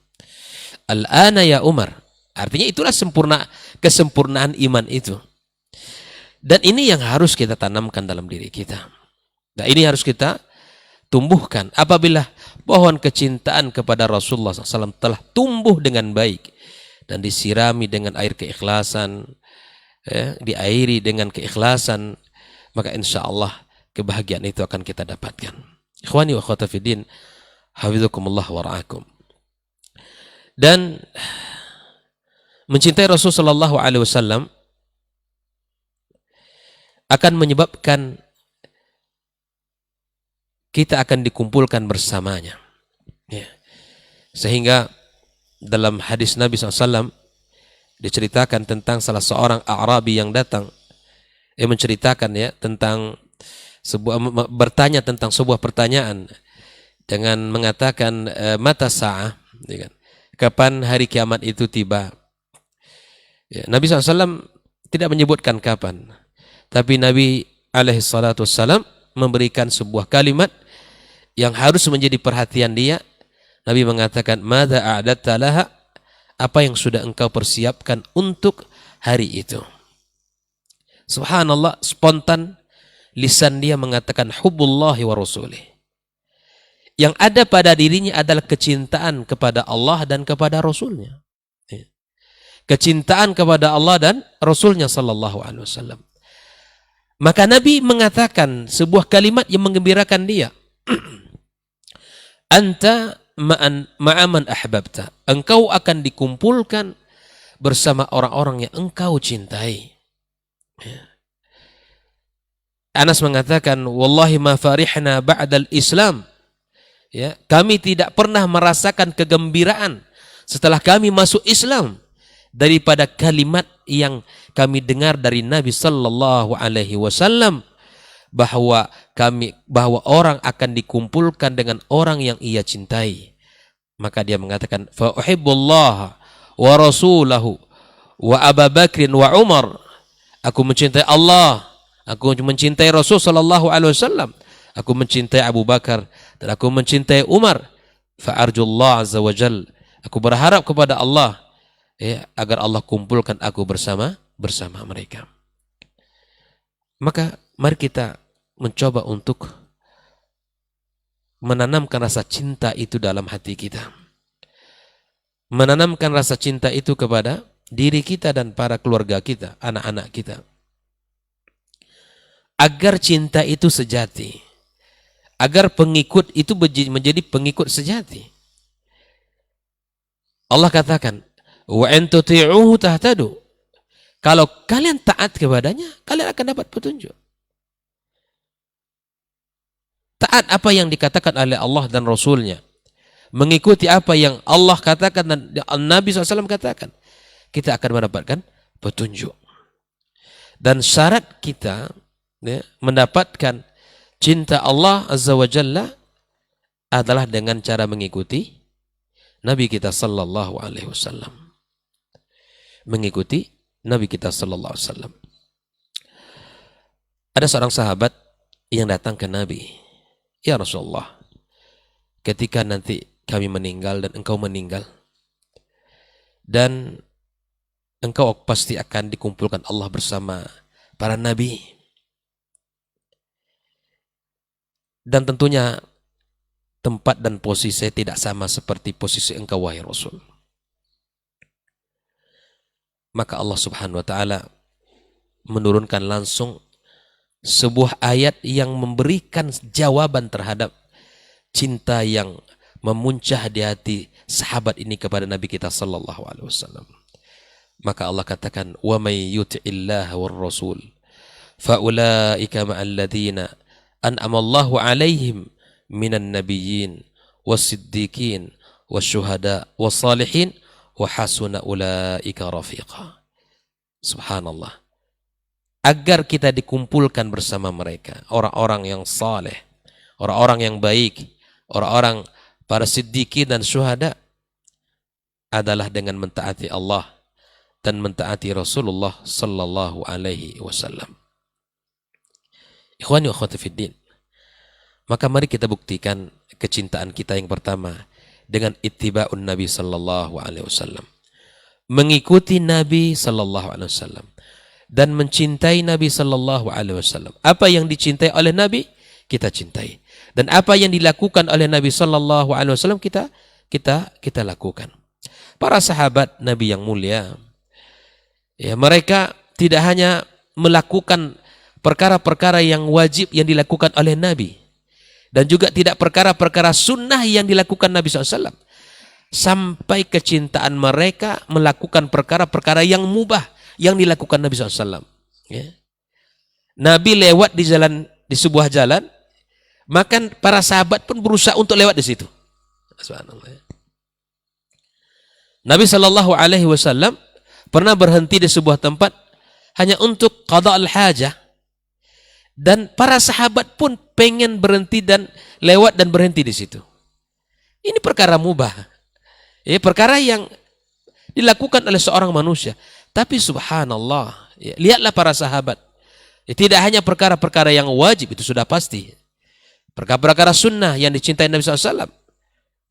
F: Al-ana ya Umar. Artinya itulah kesempurnaan iman itu. Dan ini yang harus kita tanamkan dalam diri kita. Nah, ini harus kita tumbuhkan. Apabila pohon kecintaan kepada Rasulullah SAW telah tumbuh dengan baik dan disirami dengan air keikhlasan, diairi dengan keikhlasan, maka insya Allah kebahagiaan itu akan kita dapatkan. Ikhwani wa akhwati fiddin, hafizakumullah wa ra'akum. Dan mencintai Rasul sallallahu alaihi wasallam akan menyebabkan kita akan dikumpulkan bersamanya. Ya. Sehingga dalam hadis Nabi SAW diceritakan tentang salah seorang A'rabi yang datang, menceritakan ya tentang bertanya tentang sebuah pertanyaan dengan mengatakan mata sa'ah, ya kan? Kapan hari kiamat itu tiba? Ya, Nabi SAW tidak menyebutkan kapan, tapi Nabi alaihissalam memberikan sebuah kalimat yang harus menjadi perhatian dia. Nabi mengatakan, "Madza a'dadta laha?" Apa yang sudah engkau persiapkan untuk hari itu? Subhanallah, spontan lisan dia mengatakan hubbullahi wa rasulih. Yang ada pada dirinya adalah kecintaan kepada Allah dan kepada Rasulnya. Kecintaan kepada Allah dan Rasulnya sallallahu alaihi wasallam. Maka Nabi mengatakan sebuah kalimat yang menggembirakan dia. Anta ma'aman ahbabta. Engkau akan dikumpulkan bersama orang-orang yang engkau cintai. Anas mengatakan, wallahi ma farihna ba'dal Islam. Ya, kami tidak pernah merasakan kegembiraan setelah kami masuk Islam daripada kalimat yang kami dengar dari Nabi sallallahu alaihi wasallam bahwa orang akan dikumpulkan dengan orang yang ia cintai. Maka dia mengatakan, fa uhibbullah wa rasulahu wa Abu Bakrin wa Umar. Aku mencintai Allah, aku mencintai Rasul sallallahu alaihi wasallam, aku mencintai Abu Bakar dan aku mencintai Umar. Fa arjullah azza wa jal. Aku berharap kepada Allah agar Allah kumpulkan aku bersama mereka. Maka mari kita mencoba untuk menanamkan rasa cinta itu dalam hati kita. Menanamkan rasa cinta itu kepada diri kita dan para keluarga kita, anak-anak kita. Agar cinta itu sejati. Agar pengikut itu menjadi pengikut sejati. Allah katakan, wa in tuti'uhu tahtadu. Kalau kalian taat kepadanya, kalian akan dapat petunjuk. Taat apa yang dikatakan oleh Allah dan Rasulnya. Mengikuti apa yang Allah katakan dan Nabi SAW katakan. Kita akan mendapatkan petunjuk. Dan syarat kita mendapatkan cinta Allah Azza wa Jalla adalah dengan cara mengikuti Nabi kita sallallahu alaihi wasallam. Mengikuti Nabi kita sallallahu alaihi wasallam.
B: Ada seorang sahabat yang datang ke Nabi. Ya Rasulullah, ketika nanti kami meninggal dan engkau meninggal, dan engkau pasti akan dikumpulkan Allah bersama para nabi, dan tentunya tempat dan posisi tidak sama seperti posisi engkau wahai Rasul. Maka Allah Subhanahu wa taala menurunkan langsung sebuah ayat yang memberikan jawaban terhadap cinta yang memuncah di hati sahabat ini kepada Nabi kita sallallahu alaihi wasallam. Maka Allah katakan, "Wa may yuti'illaha war rasul fa ulaika ma'al ladzina an'ama Allahu 'alaihim minan nabiyyin was-siddiqin wasyuhada was-salihin wa hasuna ulaika rafiqa." Subhanallah. Agar kita dikumpulkan bersama mereka, orang-orang yang saleh, orang-orang yang baik, orang-orang para siddiqin dan syuhada, adalah dengan mentaati Allah dan mentaati Rasulullah sallallahu alaihi wasallam. Ikhwani wa akhwati fiddin. Maka mari kita buktikan kecintaan kita yang pertama dengan ittiba'un Nabi sallallahu alaihi wasallam. Mengikuti Nabi sallallahu alaihi wasallam dan mencintai Nabi sallallahu alaihi wasallam. Apa yang dicintai oleh Nabi, kita cintai. Dan apa yang dilakukan oleh Nabi sallallahu alaihi wasallam kita lakukan. Para sahabat Nabi yang mulia, ya, mereka tidak hanya melakukan perkara-perkara yang wajib yang dilakukan oleh Nabi, dan juga tidak perkara-perkara sunnah yang dilakukan Nabi SAW, sampai kecintaan mereka melakukan perkara-perkara yang mubah yang dilakukan Nabi SAW. Ya. Nabi lewat di sebuah jalan, maka para sahabat pun berusaha untuk lewat di situ. Subhanallah. Nabi Shallallahu Alaihi Wasallam pernah berhenti di sebuah tempat hanya untuk qada al-hajah, dan para sahabat pun pengen berhenti dan lewat dan berhenti di situ. Ini perkara mubah, ya, perkara yang dilakukan oleh seorang manusia. Tapi subhanallah, ya, lihatlah para sahabat, ya, tidak hanya perkara-perkara yang wajib, itu sudah pasti, perkara-perkara sunnah yang dicintai Nabi SAW,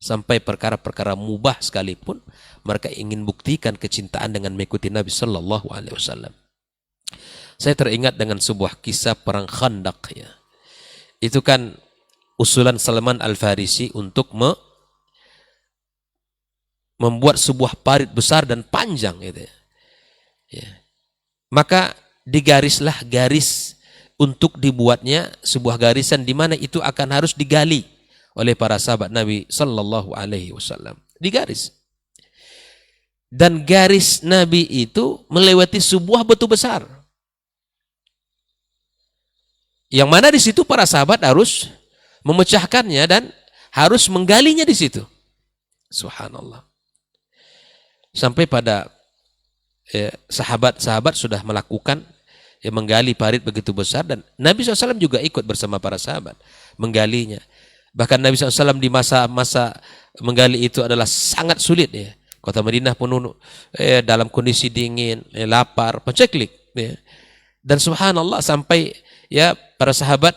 B: sampai perkara-perkara mubah sekalipun mereka ingin buktikan kecintaan dengan mengikuti Nabi Sallallahu Alaihi Wasallam. Saya teringat dengan sebuah kisah perang Khandaq, ya. Itu kan usulan Salman Al-Farisi untuk membuat sebuah parit besar dan panjang, gitu. Ya. Maka digarislah garis untuk dibuatnya sebuah garisan di mana itu akan harus digali oleh para sahabat Nabi Sallallahu Alaihi Wasallam. Digaris. Dan garis Nabi itu melewati sebuah batu besar, yang mana di situ para sahabat harus memecahkannya dan harus menggalinya di situ. Subhanallah. Sampai pada sahabat-sahabat sudah melakukan menggali parit begitu besar, dan Nabi SAW juga ikut bersama para sahabat menggalinya. Bahkan Nabi SAW di masa-masa menggali itu adalah sangat sulit, ya. Kota Madinah penuh dalam kondisi dingin, lapar, paceklik, ya. Dan subhanallah sampai para sahabat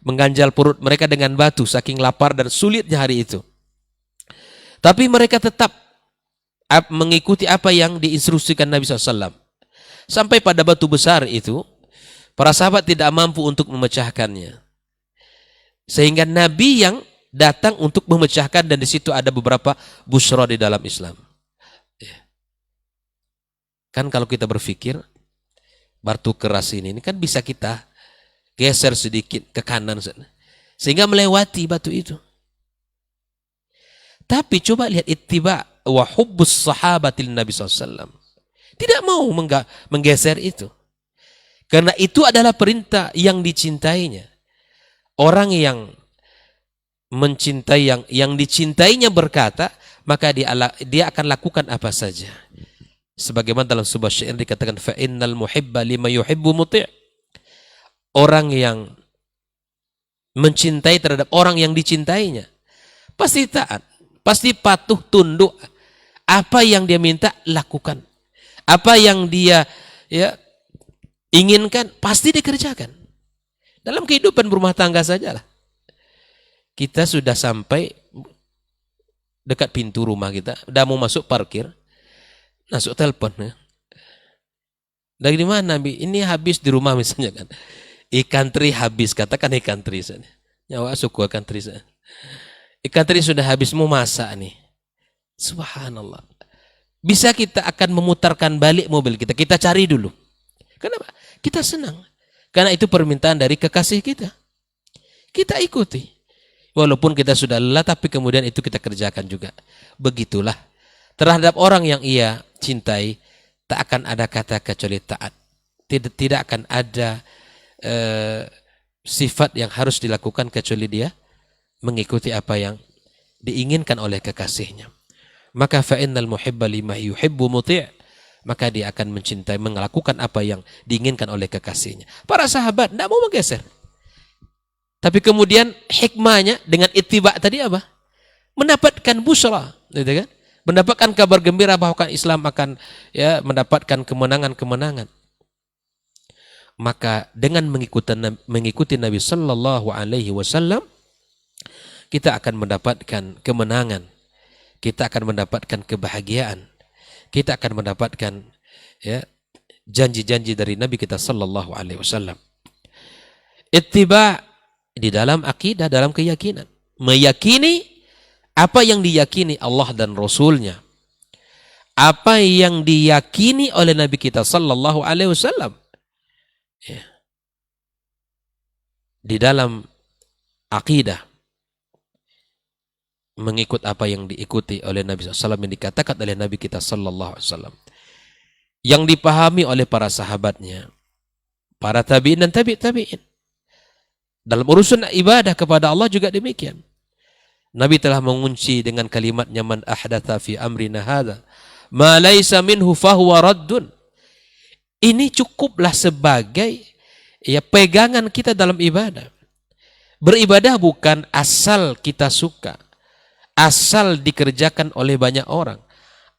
B: mengganjal perut mereka dengan batu saking lapar dan sulitnya hari itu. Tapi mereka tetap mengikuti apa yang diinstruksikan Nabi SAW. Sampai pada batu besar itu, para sahabat tidak mampu untuk memecahkannya. Sehingga Nabi yang datang untuk memecahkan, dan di situ ada beberapa busyra di dalam Islam. Kan kalau kita berpikir, batu keras ini kan bisa kita geser sedikit ke kanan sehingga melewati batu itu. Tapi coba lihat ittiba wa hubbus sahabatil Nabi SAW. Tidak mau menggeser itu. Karena itu adalah perintah yang dicintainya. Orang yang mencintai yang dicintainya berkata, maka dia akan lakukan apa saja. Sebagaimana dalam sebuah syair dikatakan, fa innal muhibba lima yuhibbu muti'. Orang yang mencintai terhadap orang yang dicintainya pasti taat, pasti patuh tunduk. Apa yang dia minta lakukan, apa yang dia
F: inginkan, pasti dikerjakan. Dalam kehidupan berumah tangga sajalah. Kita sudah sampai dekat pintu rumah kita, udah mau masuk parkir, masuk telepon. Ya. Dari mana Nabi? Ini habis di rumah misalnya kan. Ikan teri habis, katakan ikan teri saja. Nyawa suku ikan teri saja. Ikan teri sudah habis, mau masak nih. Subhanallah. Bisa kita akan memutarkan balik mobil kita. Kita cari dulu. Kenapa? Kita senang. Karena itu permintaan dari kekasih kita. Kita ikuti. Walaupun kita sudah lelah, tapi kemudian itu kita kerjakan juga. Begitulah. Terhadap orang yang ia cintai, tak akan ada kata kecuali taat. Tidak akan ada sifat yang harus dilakukan kecuali dia mengikuti apa yang diinginkan oleh kekasihnya. Maka fa'innal muhibba lima yuhibbu muti', maka dia akan mencintai, melakukan apa yang diinginkan oleh kekasihnya. Para sahabat tidak mau menggeser. Tapi kemudian hikmahnya dengan ittiba tadi apa? Mendapatkan busra, gitu kan? Mendapatkan kabar gembira bahwa Islam akan ya mendapatkan kemenangan-kemenangan. Maka dengan mengikuti Nabi sallallahu alaihi wasallam, kita akan mendapatkan kemenangan. Kita akan mendapatkan kebahagiaan. Kita akan mendapatkan ya janji-janji dari Nabi kita sallallahu alaihi wasallam. Ittiba di dalam akidah, dalam keyakinan. Meyakini apa yang diyakini Allah dan Rasulnya. Apa yang diyakini oleh Nabi kita sallallahu alaihi wasallam. Ya. Di dalam akidah, mengikut apa yang diikuti oleh Nabi SAW, yang dikatakan oleh Nabi kita Sallallahu Alaihi Wasallam, yang dipahami oleh para sahabatnya, para tabi'in dan tabi'in. Dalam urusan ibadah kepada Allah juga demikian. Nabi telah mengunci dengan kalimatnya, man ahdatha fi amrina hadza ma laisa minhu fahuwa raddun. Ini cukuplah sebagai ya pegangan kita dalam ibadah. Beribadah bukan asal kita suka, asal dikerjakan oleh banyak orang,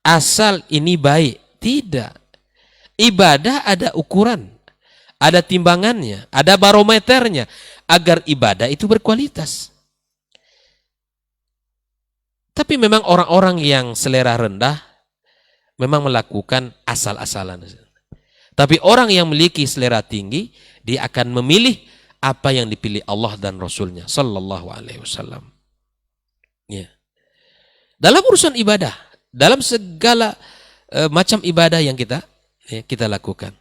F: asal ini baik. Tidak. Ibadah ada ukuran, ada timbangannya, ada barometernya, agar ibadah itu berkualitas. Tapi memang orang-orang yang selera rendah memang melakukan asal-asalan. Tapi orang yang memiliki selera tinggi, dia akan memilih apa yang dipilih Allah dan Rasulnya Sallallahu Alaihi Wasallam. Ya. Dalam urusan ibadah, dalam segala macam ibadah yang kita lakukan,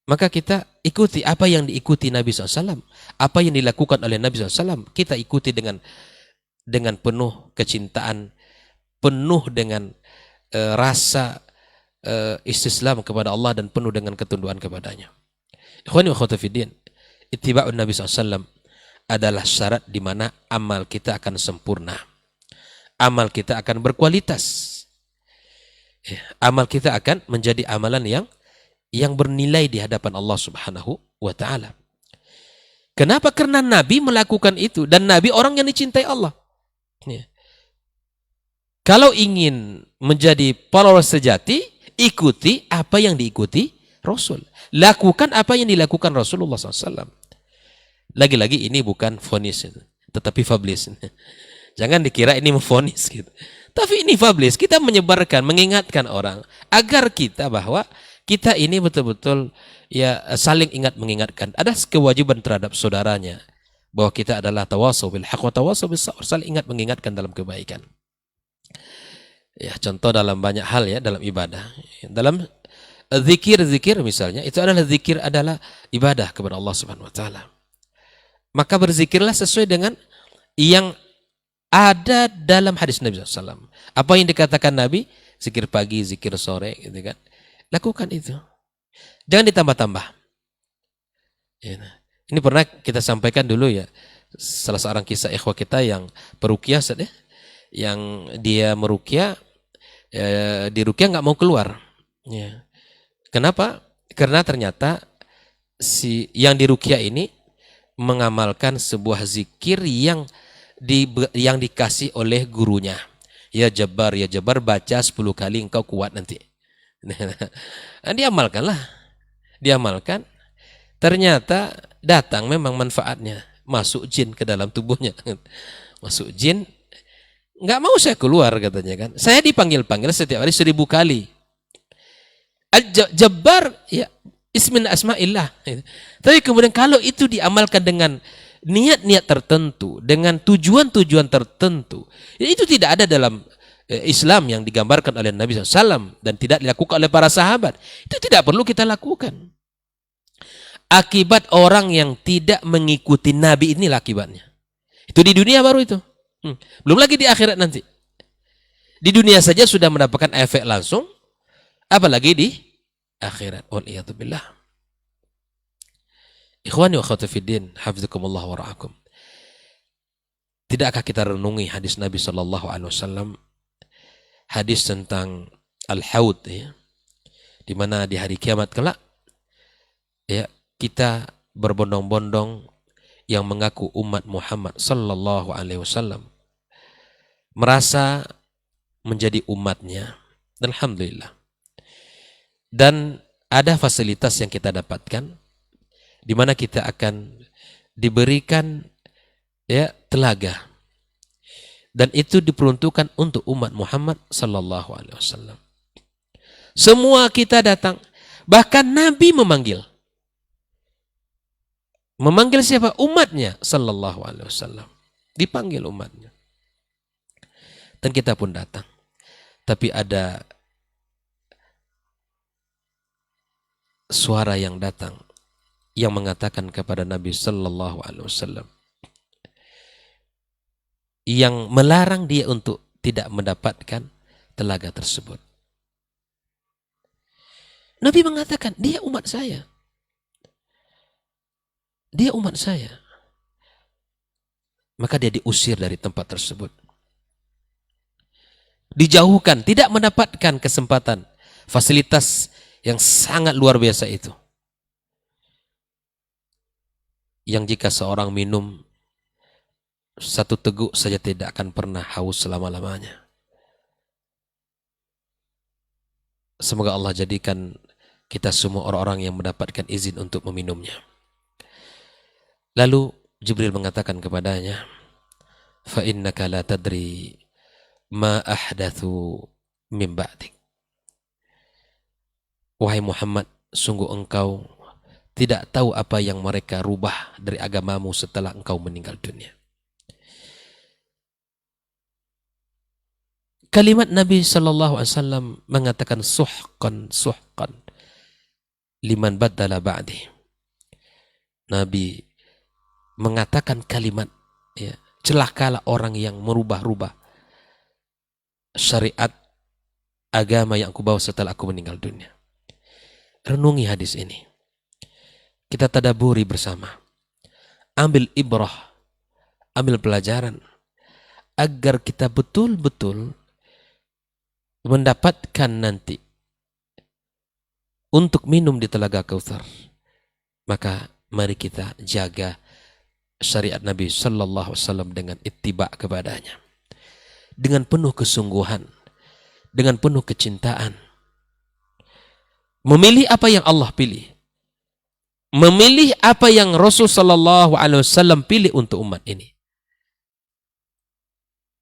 F: maka kita ikuti apa yang diikuti Nabi SAW, apa yang dilakukan oleh Nabi SAW, kita ikuti dengan penuh kecintaan, penuh dengan rasa istislam kepada Allah dan penuh dengan ketunduan kepadanya. Ikhwani wa akhwati fiddin, ittiba'un Nabi SAW adalah syarat di mana amal kita akan sempurna. Amal kita akan berkualitas. Amal kita akan menjadi amalan yang bernilai di hadapan Allah Subhanahu wa taala. Kenapa? Karena Nabi melakukan itu dan Nabi orang yang dicintai Allah. Kalau ingin menjadi followers sejati, ikuti apa yang diikuti Rasul. Lakukan apa yang dilakukan Rasulullah SAW. Lagi-lagi ini bukan vonis, tetapi fablis. Jangan dikira ini memvonis gitu. Tapi ini fablis, kita menyebarkan, mengingatkan orang agar kita bahwa kita ini betul-betul ya saling ingat mengingatkan. Ada kewajiban terhadap saudaranya bahwa kita adalah tawasau bil haq wa tawasau bis sabr, saling ingat mengingatkan dalam kebaikan. Ya, contoh dalam banyak hal ya dalam ibadah. Dalam zikir misalnya, itu adalah zikir adalah ibadah kepada Allah Subhanahu wa taala. Maka berzikirlah sesuai dengan yang ada dalam hadis Nabi SAW. Apa yang dikatakan Nabi, zikir pagi, zikir sore, gitu kan. Lakukan itu. Jangan ditambah-tambah. Ya, ini pernah kita sampaikan dulu ya. Salah seorang kisah ikhwah kita yang peruqyah, yang dia meruqyah, di ruqyah nggak mau keluar. Ya. Kenapa? Karena ternyata yang diruqyah ini mengamalkan sebuah zikir yang dikasih oleh gurunya. Ya Jabbar baca 10 kali engkau kuat nanti. Dia amalkanlah. diamalkan, ternyata datang memang manfaatnya, masuk jin ke dalam tubuhnya. Masuk jin, nggak mau saya keluar katanya kan. Saya dipanggil-panggil setiap hari 1000 kali. Al-Jabbar ya ismin asma'illah. Tapi kemudian kalau itu diamalkan dengan niat-niat tertentu, dengan tujuan-tujuan tertentu, ya itu tidak ada dalam Islam yang digambarkan oleh Nabi SAW dan tidak dilakukan oleh para sahabat. Itu tidak perlu kita lakukan. Akibat orang yang tidak mengikuti Nabi inilah akibatnya. Itu di dunia baru itu. Belum lagi di akhirat nanti. Di dunia saja sudah mendapatkan efek langsung, apalagi di akhirat. Waliyadzubillah. Ikhwani wa akhwati fiddin, hafizakumullah wa ra'akum. Tidakkah kita renungi hadis Nabi SAW, hadis tentang Al-Haud, ya, di mana di hari kiamat kelak, ya, kita berbondong-bondong yang mengaku umat Muhammad sallallahu alaihi wasallam merasa menjadi umatnya, dan alhamdulillah. Dan ada fasilitas yang kita dapatkan di mana kita akan diberikan ya telaga, dan itu diperuntukkan untuk umat Muhammad sallallahu alaihi wasallam. Semua kita datang, bahkan Nabi memanggil siapa? Umatnya sallallahu alaihi wasallam. Dipanggil umatnya. Dan kita pun datang. Tapi ada suara yang datang yang mengatakan kepada Nabi sallallahu alaihi wasallam, yang melarang dia untuk tidak mendapatkan telaga tersebut. Nabi mengatakan, dia umat saya. Dia umat saya. Maka dia diusir dari tempat tersebut. Dijauhkan, tidak mendapatkan kesempatan, fasilitas yang sangat luar biasa itu. Yang jika seorang minum satu teguk saja tidak akan pernah haus selama-lamanya. Semoga Allah jadikan kita semua orang-orang yang mendapatkan izin untuk meminumnya. Lalu Jibril mengatakan kepadanya, fa innaka la tadri ma ahdathu min ba'dik. Wahai Muhammad, sungguh engkau tidak tahu apa yang mereka rubah dari agamamu setelah engkau meninggal dunia. Kalimat Nabi SAW mengatakan suhqan liman baddala ba'di. Nabi mengatakan kalimat, ya, celakalah orang yang merubah-rubah syariat agama yang aku bawa setelah aku meninggal dunia. Renungi hadis ini. Kita tadaburi bersama. Ambil ibrah, ambil pelajaran, agar kita betul-betul mendapatkan nanti untuk minum di Telaga Kautsar. Maka mari kita jaga syariat Nabi sallallahu alaihi wasallam dengan ittiba kepadanya, dengan penuh kesungguhan, dengan penuh kecintaan, memilih apa yang Allah pilih, memilih apa yang Rasul sallallahu alaihi wasallam pilih untuk umat ini.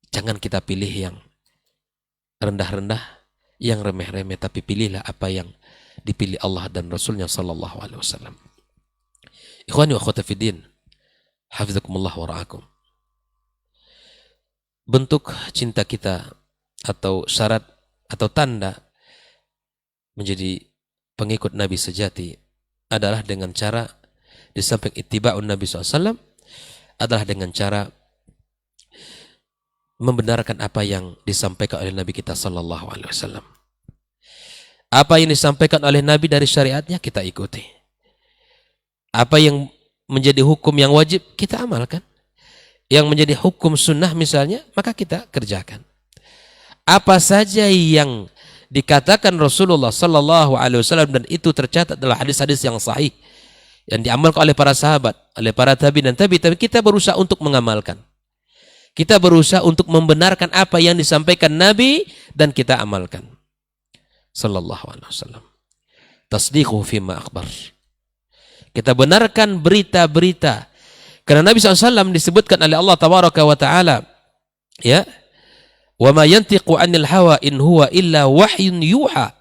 F: Jangan kita pilih yang rendah-rendah, yang remeh-remeh, tapi pilihlah apa yang dipilih Allah dan Rasulnya sallallahu alaihi wasallam. Ikhwani wa akhwati fiddin, hafizakumullah wa ra'akum. Bentuk cinta kita atau syarat atau tanda menjadi pengikut Nabi sejati adalah dengan cara, di samping ittiba'un Nabi SAW, adalah dengan cara membenarkan apa yang disampaikan oleh Nabi kita sallallahu alaihi wasallam. Apa yang disampaikan oleh Nabi dari syariatnya kita ikuti. Apa yang menjadi hukum yang wajib kita amalkan. Yang menjadi hukum sunnah misalnya, maka kita kerjakan. Apa saja yang dikatakan Rasulullah sallallahu alaihi wasallam dan itu tercatat dalam hadis-hadis yang sahih yang diamalkan oleh para sahabat, oleh para tabi'in dan tabi'in, kita berusaha untuk mengamalkan. Kita berusaha untuk membenarkan apa yang disampaikan Nabi dan kita amalkan sallallahu alaihi wasallam.
B: tasdiquhu fima akhbar. Kita benarkan berita-berita. Karena Nabi SAW disebutkan oleh Allah Tabaraka wa Ta'ala, ya, wa ma yantiqu 'anil hawa in huwa illa wahyun yuha.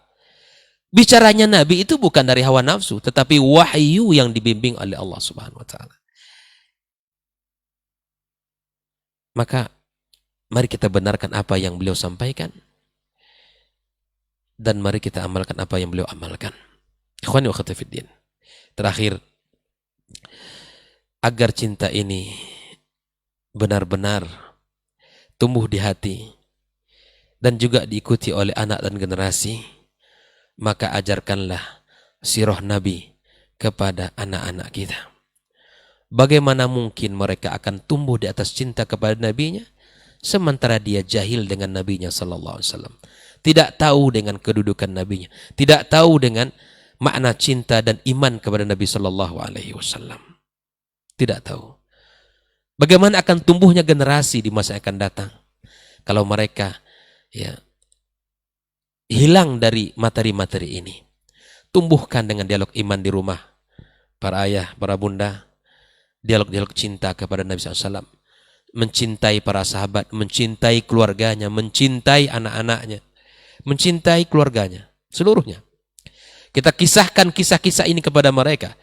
B: Bicaranya Nabi itu bukan dari hawa nafsu, tetapi wahyu yang dibimbing oleh Allah Subhanahu wa Ta'ala. Maka mari kita benarkan apa yang beliau sampaikan, dan mari kita amalkan apa yang beliau amalkan. Ikhwani wa akhwati fiddin. Terakhir, agar cinta ini benar-benar tumbuh di hati dan juga diikuti oleh anak dan generasi, maka ajarkanlah sirah Nabi kepada anak-anak kita. Bagaimana mungkin mereka akan tumbuh di atas cinta kepada nabinya sementara dia jahil dengan nabinya sallallahu alaihi wasallam, tidak tahu dengan kedudukan nabinya, tidak tahu dengan makna cinta dan iman kepada Nabi sallallahu alaihi wasallam. Tidak tahu. Bagaimana akan tumbuhnya generasi di masa yang akan datang kalau mereka ya hilang dari materi-materi ini. Tumbuhkan dengan dialog iman di rumah, para ayah, para bunda, dialog-dialog cinta kepada Nabi SAW, mencintai para sahabat, mencintai keluarganya, mencintai anak-anaknya, mencintai keluarganya, seluruhnya. Kita kisahkan kisah-kisah ini kepada mereka,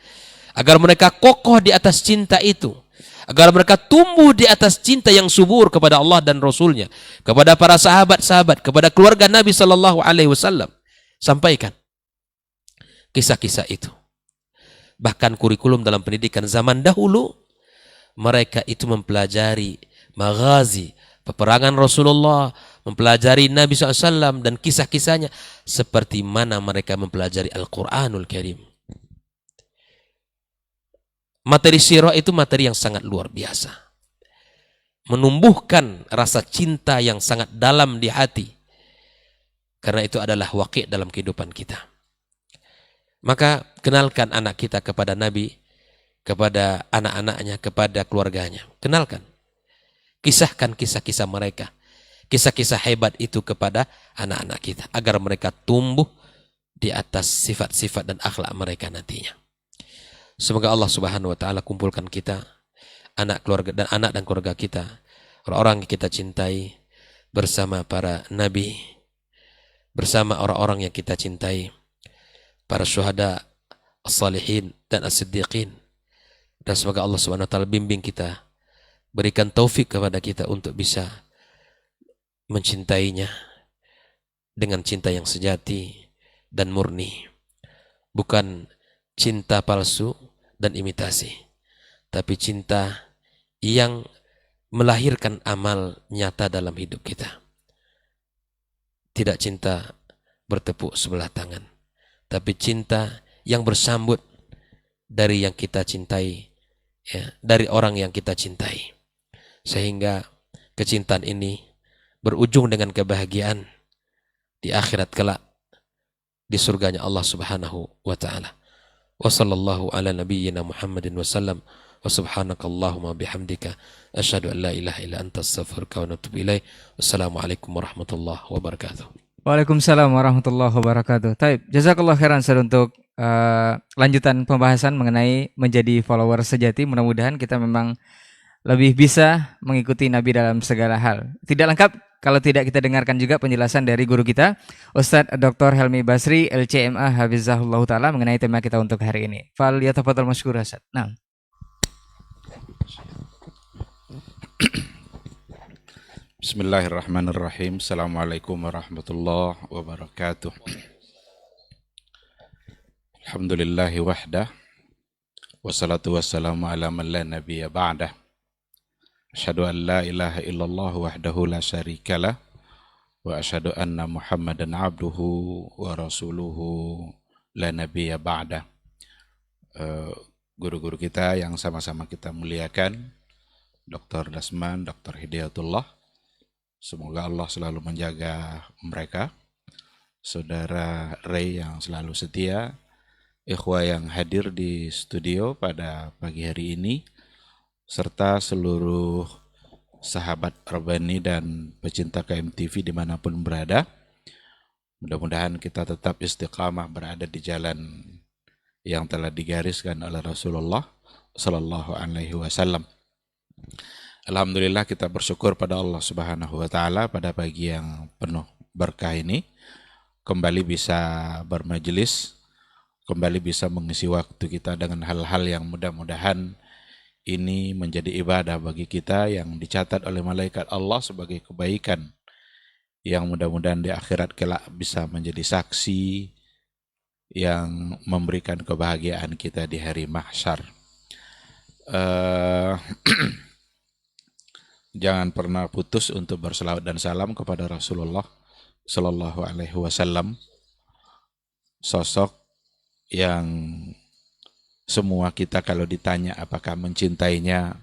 B: agar mereka kokoh di atas cinta itu, agar mereka tumbuh di atas cinta yang subur kepada Allah dan Rasulnya, kepada para sahabat-sahabat, kepada keluarga Nabi Sallallahu Alaihi Wasallam. Sampaikan kisah-kisah itu. Bahkan kurikulum dalam pendidikan zaman dahulu, mereka itu mempelajari maghazi, peperangan Rasulullah, mempelajari Nabi SAW dan kisah-kisahnya seperti mana mereka mempelajari Al-Quranul Karim. Materi sirah itu materi yang sangat luar biasa, menumbuhkan rasa cinta yang sangat dalam di hati, karena itu adalah waqi' dalam kehidupan kita. Maka kenalkan anak kita kepada Nabi, kepada anak-anaknya, kepada keluarganya. Kenalkan, kisahkan kisah-kisah mereka, kisah-kisah hebat itu kepada anak-anak kita, agar mereka tumbuh di atas sifat-sifat dan akhlak mereka nantinya. Semoga Allah Subhanahu wa Ta'ala kumpulkan kita, anak keluarga dan anak dan keluarga kita, orang-orang yang kita cintai, bersama para nabi, bersama orang-orang yang kita cintai, para syuhada, as-salihin dan as-siddiqin. Dan semoga Allah Subhanahu wa Ta'ala bimbing kita, berikan taufik kepada kita untuk bisa mencintainya dengan cinta yang sejati dan murni, bukan cinta palsu dan imitasi, tapi cinta yang melahirkan amal nyata dalam hidup kita. Tidak cinta bertepuk sebelah tangan, tapi cinta yang bersambut dari yang kita cintai, ya, dari orang yang kita cintai, sehingga kecintaan ini berujung dengan kebahagiaan di akhirat kelak, di surganya Allah Subhanahu wa Ta'ala. Wa sallallahu ala nabiyyina Muhammadin wa sallam, wa subhanakallahumma bihamdika asyhadu an la ilaha illa anta astaghfiruka wa atubu ilaik. Wassalamualaikum warahmatullahi wabarakatuh.
E: Waalaikumsalam warahmatullahi wabarakatuh. Taib, jazakallah khairan Ustaz untuk lanjutan pembahasan mengenai menjadi follower sejati. Mudah-mudahan kita memang lebih bisa mengikuti Nabi dalam segala hal. Tidak lengkap kalau tidak kita dengarkan juga penjelasan dari guru kita, Ustadz Dr. Helmi Basri, LCMA Hafizahullah Ta'ala, mengenai tema kita untuk hari ini. Fal yatafadhal masykur Ustadz. Nah.
G: Bismillahirrahmanirrahim. Assalamualaikum warahmatullahi wabarakatuh. Alhamdulillahi wahdah, wassalatu wassalamu ala man la nabiyya ba'dah. Asyhadu an la ilaha illallah wahdahu la syarikalah, wa asyhadu anna Muhammadan abduhu wa rasuluhu la nabiyya ba'dah. Guru-guru kita yang sama-sama kita muliakan, Dr. Dasman, Dr. Hidayatullah, semoga Allah selalu menjaga mereka. Saudara Ray yang selalu setia, ikhwah yang hadir di studio pada pagi hari ini, serta seluruh sahabat Rabbani dan pecinta KMTV dimanapun berada. Mudah-mudahan kita tetap istiqamah berada di jalan yang telah digariskan oleh Rasulullah Sallallahu Alaihi Wasallam. Alhamdulillah kita bersyukur pada Allah Subhanahu Wa Taala pada pagi yang penuh berkah ini kembali bisa bermajelis, kembali bisa mengisi waktu kita dengan hal-hal yang mudah-mudahan ini menjadi ibadah bagi kita yang dicatat oleh malaikat Allah sebagai kebaikan yang mudah-mudahan di akhirat kelak bisa menjadi saksi yang memberikan kebahagiaan kita di hari mahsyar. Jangan pernah putus untuk berselawat dan salam kepada Rasulullah Sallallahu Alaihi Wasallam, sosok yang semua kita kalau ditanya apakah mencintainya,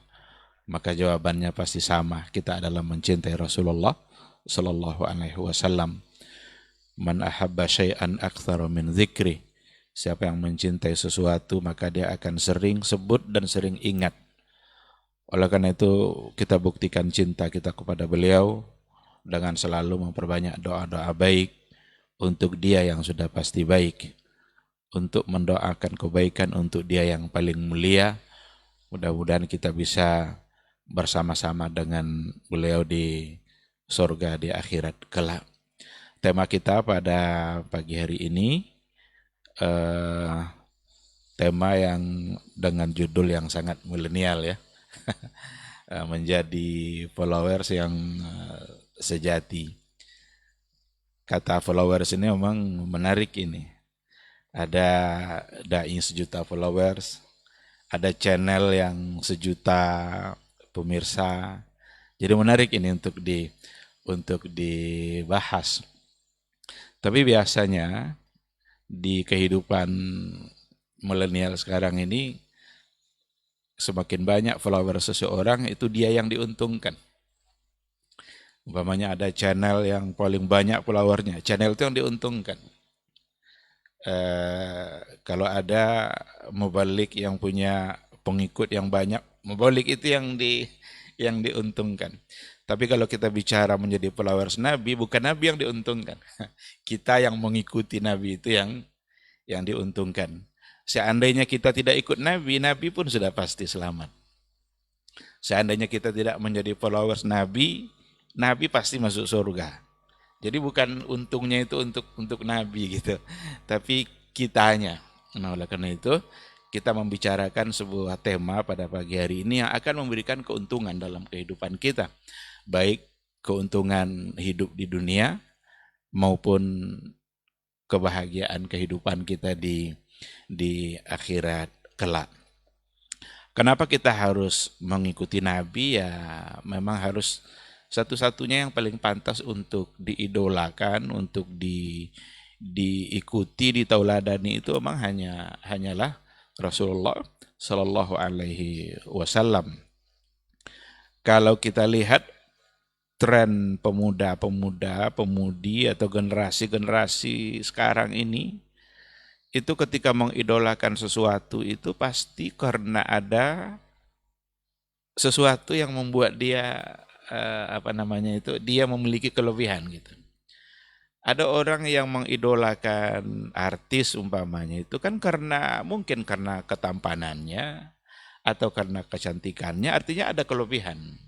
G: maka jawabannya pasti sama. Kita adalah mencintai Rasulullah Sallallahu Alaihi Wasallam. Man ahabba syai'an aktsara min dzikri. Siapa yang mencintai sesuatu maka dia akan sering sebut dan sering ingat. Oleh karena itu kita buktikan cinta kita kepada beliau dengan selalu memperbanyak doa-doa baik untuk dia yang sudah pasti baik, untuk mendoakan kebaikan untuk dia yang paling mulia. Mudah-mudahan kita bisa bersama-sama dengan beliau di surga di akhirat kelak. Tema kita pada pagi hari ini tema yang dengan judul yang sangat milenial ya. Menjadi followers yang sejati. Kata followers ini memang menarik ini. Ada dai 1 juta followers, ada channel yang 1 juta pemirsa. Jadi menarik ini untuk dibahas. Tapi biasanya di kehidupan milenial sekarang ini semakin banyak follower seseorang itu dia yang diuntungkan. Umpamanya ada channel yang paling banyak followernya, channel itu yang diuntungkan. Kalau ada mubalik yang punya pengikut yang banyak, mubalik itu yang diuntungkan. Tapi kalau kita bicara menjadi followers Nabi, bukan Nabi yang diuntungkan. Kita yang mengikuti Nabi itu yang diuntungkan. Seandainya kita tidak ikut Nabi, Nabi pun sudah pasti selamat. Seandainya kita tidak menjadi followers Nabi, Nabi pasti masuk surga. Jadi bukan untungnya itu untuk Nabi gitu, tapi kitanya. Nah, oleh karena itu kita membicarakan sebuah tema pada pagi hari ini yang akan memberikan keuntungan dalam kehidupan kita. Baik keuntungan hidup di dunia maupun kebahagiaan kehidupan kita di akhirat kelak. Kenapa kita harus mengikuti Nabi? Ya memang harus satu-satunya yang paling pantas untuk diidolakan, untuk diikuti, ditauladani itu memang hanyalah Rasulullah Sallallahu Alaihi Wasallam. Kalau kita lihat tren pemudi atau generasi sekarang ini, itu ketika mengidolakan sesuatu itu pasti karena ada sesuatu yang membuat dia dia memiliki kelebihan gitu. Ada orang yang mengidolakan artis umpamanya itu kan mungkin karena ketampanannya atau karena kecantikannya, artinya ada kelebihan.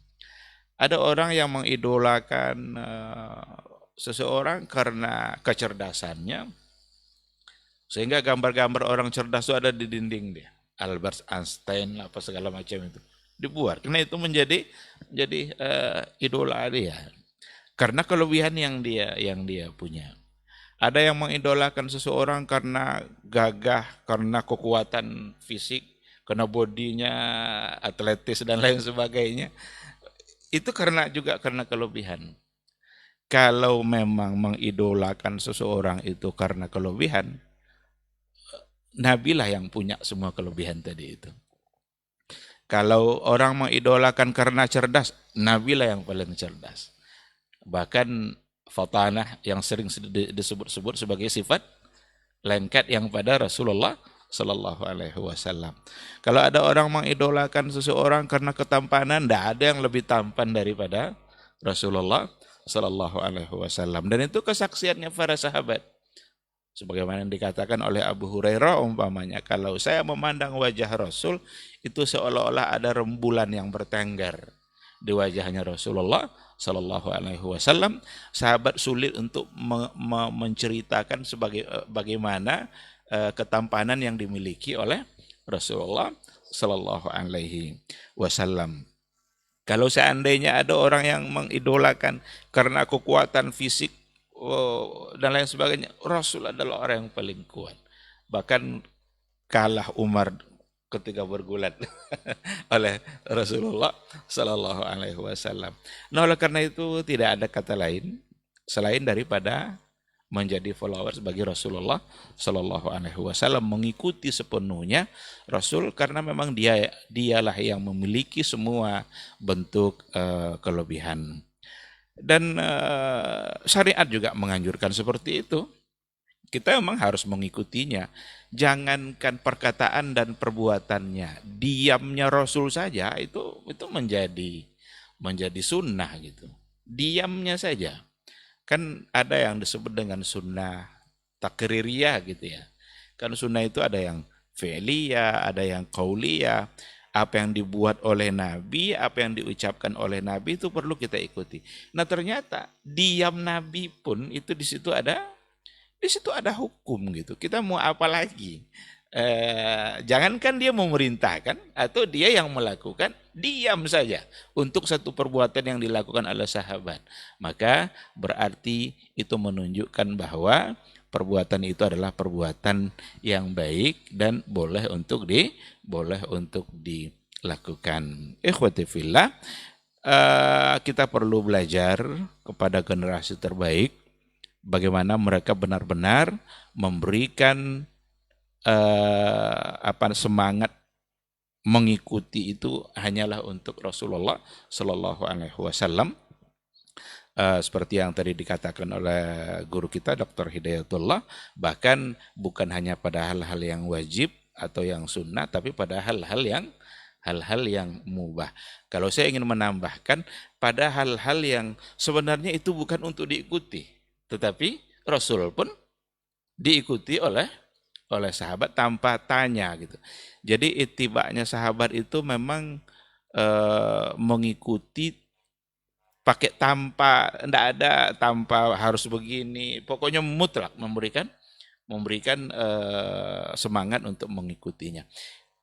G: Ada orang yang mengidolakan seseorang karena kecerdasannya, sehingga gambar-gambar orang cerdas itu ada di dinding dia. Albert Einstein apa segala macam itu dibuat. Karena itu menjadi idola dia. Karena kelebihan yang dia punya. Ada yang mengidolakan seseorang karena gagah, karena kekuatan fisik, karena bodinya atletis dan lain sebagainya. Itu karena kelebihan. Kalau memang mengidolakan seseorang itu karena kelebihan, Nabi lah yang punya semua kelebihan tadi itu. Kalau orang mengidolakan karena cerdas, Nabi lah yang paling cerdas. Bahkan fatanah yang sering disebut-sebut sebagai sifat lengket yang pada Rasulullah Sallallahu Alaihi Wasallam. Kalau ada orang mengidolakan seseorang karena ketampanan, tidak ada yang lebih tampan daripada
D: Rasulullah Sallallahu Alaihi Wasallam. Dan itu kesaksiannya para sahabat. Sebagaimana yang dikatakan oleh Abu Hurairah umpamanya, kalau saya memandang wajah Rasul, itu seolah-olah ada rembulan yang bertengger di wajahnya Rasulullah Sallallahu Alaihi Wasallam. Sahabat sulit untuk menceritakan bagaimana ketampanan yang dimiliki oleh Rasulullah Sallallahu Alaihi Wasallam. Kalau seandainya ada orang yang mengidolakan karena kekuatan fisik dan lain sebagainya, Rasul adalah orang yang paling kuat. Bahkan kalah Umar ketika bergulat oleh Rasulullah Sallallahu Alaihi Wasallam. Nah, oleh karena itu tidak ada kata lain selain daripada menjadi followers bagi Rasulullah Sallallahu Alaihi Wasallam, mengikuti sepenuhnya Rasul, karena memang dialah yang memiliki semua bentuk kelebihan. Dan syariat juga menganjurkan seperti itu. Kita memang harus mengikutinya. Jangankan perkataan dan perbuatannya, diamnya Rasul saja itu menjadi sunnah gitu. Diamnya saja. Kan ada yang disebut dengan sunnah takririyah gitu ya. Kan sunnah itu ada yang fi'liyah, ada yang qauliyah. Apa yang dibuat oleh Nabi, apa yang diucapkan oleh Nabi itu perlu kita ikuti. Nah, ternyata diam Nabi pun itu di situ ada hukum gitu. Kita mau apa lagi? Jangankan dia memerintahkan atau dia yang melakukan, diam saja untuk satu perbuatan yang dilakukan oleh sahabat. Maka berarti itu menunjukkan bahwa perbuatan itu adalah perbuatan yang baik dan boleh untuk dilakukan. Ikhwati fillah, kita perlu belajar kepada generasi terbaik bagaimana mereka benar-benar memberikan semangat mengikuti itu hanyalah untuk Rasulullah Sallallahu Alaihi Wasallam. Seperti yang tadi dikatakan oleh guru kita Dr. Hidayatullah, bahkan bukan hanya pada hal-hal yang wajib atau yang sunnah, tapi pada hal-hal yang mubah. Kalau saya ingin menambahkan pada hal-hal yang sebenarnya itu bukan untuk diikuti, tetapi Rasul pun diikuti oleh sahabat tanpa tanya gitu. Jadi itibaknya sahabat itu memang mengikuti pakai tanpa harus begini, pokoknya mutlak memberikan semangat untuk mengikutinya.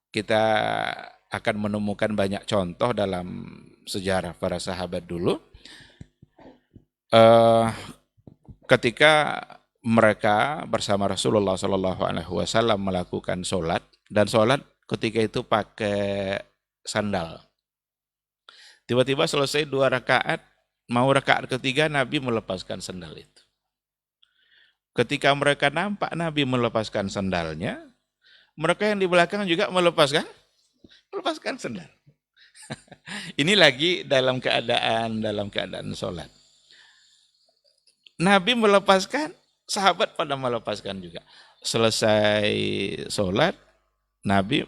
D: Kita akan menemukan banyak contoh dalam sejarah para sahabat dulu. Ketika mereka bersama Rasulullah Sallallahu Alaihi Wasallam melakukan sholat, dan sholat ketika itu pakai sandal. Tiba-tiba selesai 2 rakaat, mau rakaat ketiga Nabi melepaskan sandal itu. Ketika mereka nampak Nabi melepaskan sandalnya, mereka yang di belakang juga melepaskan sandal. Ini lagi dalam keadaan sholat. Nabi melepaskan, sahabat pada melepaskan juga. Selesai sholat, Nabi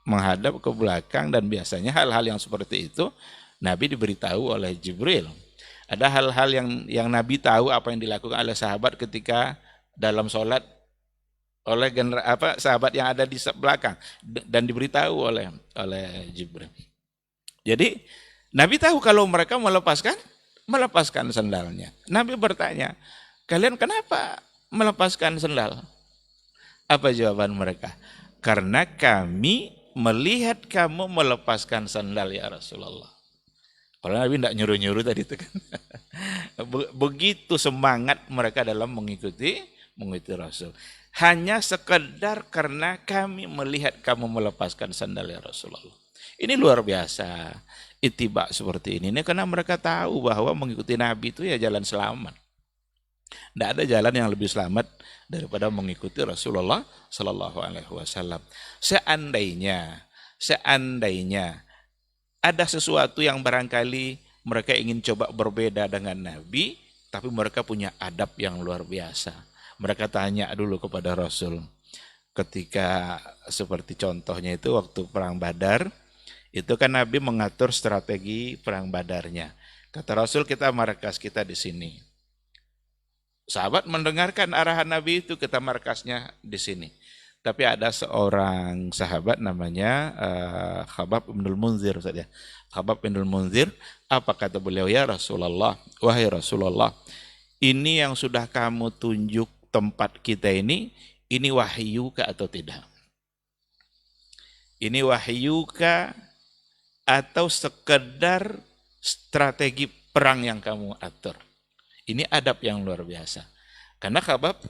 D: menghadap ke belakang, dan biasanya hal-hal yang seperti itu Nabi diberitahu oleh Jibril. Ada hal-hal yang Nabi tahu apa yang dilakukan oleh sahabat ketika dalam sholat oleh sahabat yang ada di belakang, dan diberitahu oleh Jibril. Jadi Nabi tahu kalau mereka melepaskan sandalnya. Nabi bertanya, kalian kenapa melepaskan sandal? Apa jawaban mereka? Karena kami melihat kamu melepaskan sandal ya Rasulullah. Kalau Nabi tidak nyuruh-nyuruh tadi itu kan. Begitu semangat mereka dalam mengikuti Rasul. Hanya sekedar karena kami melihat kamu melepaskan sandal ya Rasulullah. Ini luar biasa itibak seperti ini. Ini karena mereka tahu bahwa mengikuti Nabi itu ya jalan selamat. Tidak ada jalan yang lebih selamat daripada mengikuti Rasulullah Sallallahu Alaihi Wasallam. Seandainya ada sesuatu yang barangkali mereka ingin coba berbeda dengan Nabi, tapi mereka punya adab yang luar biasa. Mereka tanya dulu kepada Rasul. Ketika seperti contohnya itu waktu perang Badar, itu kan Nabi mengatur strategi perang Badarnya.
G: Kata Rasul, kita markas kita di sini. Sahabat mendengarkan arahan Nabi itu, kita markasnya di sini. Tapi ada seorang sahabat namanya Khabab bin Munzir saja. Khabab bin Munzir, apa kata beliau? Ya Rasulullah, wahai Rasulullah, ini yang sudah kamu tunjuk tempat kita ini wahyu kah atau tidak? Ini wahyu kah atau sekedar strategi perang yang kamu atur? Ini adab yang luar biasa. Karena Khabab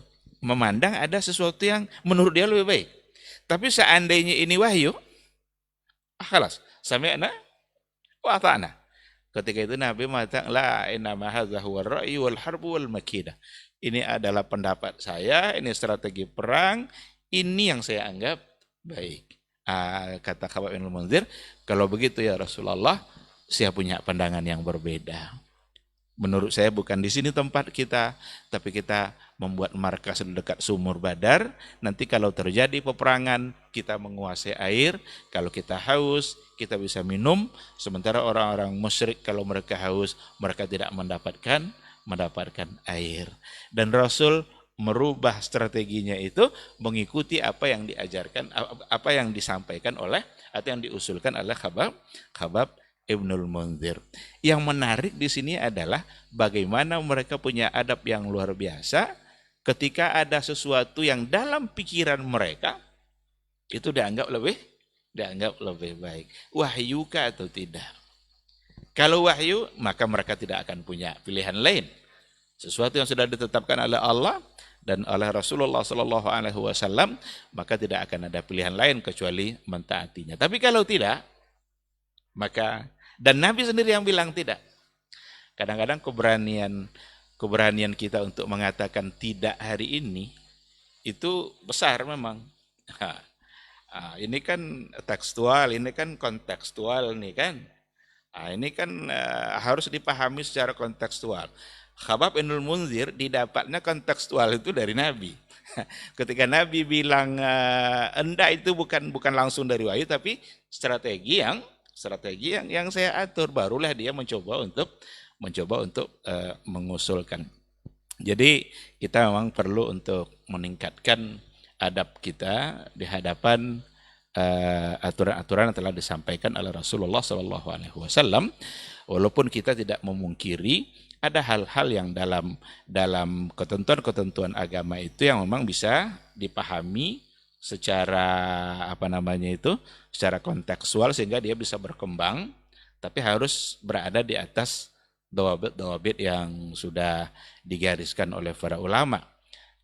G: memandang ada sesuatu yang menurut dia lebih baik. Tapi seandainya ini wahyu, khalas, sami'na wa ata'na. Ketika itu Nabi mengatakan, la innama hadza huwa ar-ra'yu wal harbu wal makidah. Ini adalah pendapat saya, ini strategi perang, ini yang saya anggap baik. Kata Khabab bin Munzir, kalau begitu ya Rasulullah, saya punya pandangan yang berbeda. Menurut saya bukan di sini tempat kita, tapi kita membuat markas di dekat sumur Badar. Nanti kalau terjadi peperangan, kita menguasai air. Kalau kita haus, kita bisa minum. Sementara orang-orang musyrik kalau mereka haus, mereka tidak mendapatkan air. Dan Rasul merubah strateginya itu mengikuti apa yang diajarkan, apa yang disampaikan oleh atau yang diusulkan oleh Khabab Ibnul Munzir. Yang menarik di sini adalah bagaimana mereka punya adab yang luar biasa ketika ada sesuatu yang dalam pikiran mereka itu dianggap lebih baik. Wahyu kah atau tidak? Kalau wahyu, maka mereka tidak akan punya pilihan lain. Sesuatu yang sudah ditetapkan oleh Allah dan oleh Rasulullah SAW, maka tidak akan ada pilihan lain kecuali mentaatinya. Tapi kalau tidak, maka, dan Nabi sendiri yang bilang tidak. Kadang-kadang keberanian kita untuk mengatakan tidak hari ini itu besar memang. Ini kan tekstual, ini kan kontekstual nih kan. Ini kan harus dipahami secara kontekstual. Khabab bin Munzir didapatnya kontekstual itu dari Nabi. Ketika Nabi bilang enggak, itu bukan langsung dari wahyu, tapi strategi yang saya atur, barulah dia mencoba untuk mengusulkan. Jadi kita memang perlu untuk meningkatkan adab kita di hadapan aturan-aturan yang telah disampaikan oleh Rasulullah SAW. Walaupun kita tidak memungkiri ada hal-hal yang dalam ketentuan-ketentuan agama itu yang memang bisa dipahami secara secara kontekstual sehingga dia bisa berkembang, tapi harus berada di atas dawabit yang sudah digariskan oleh para ulama.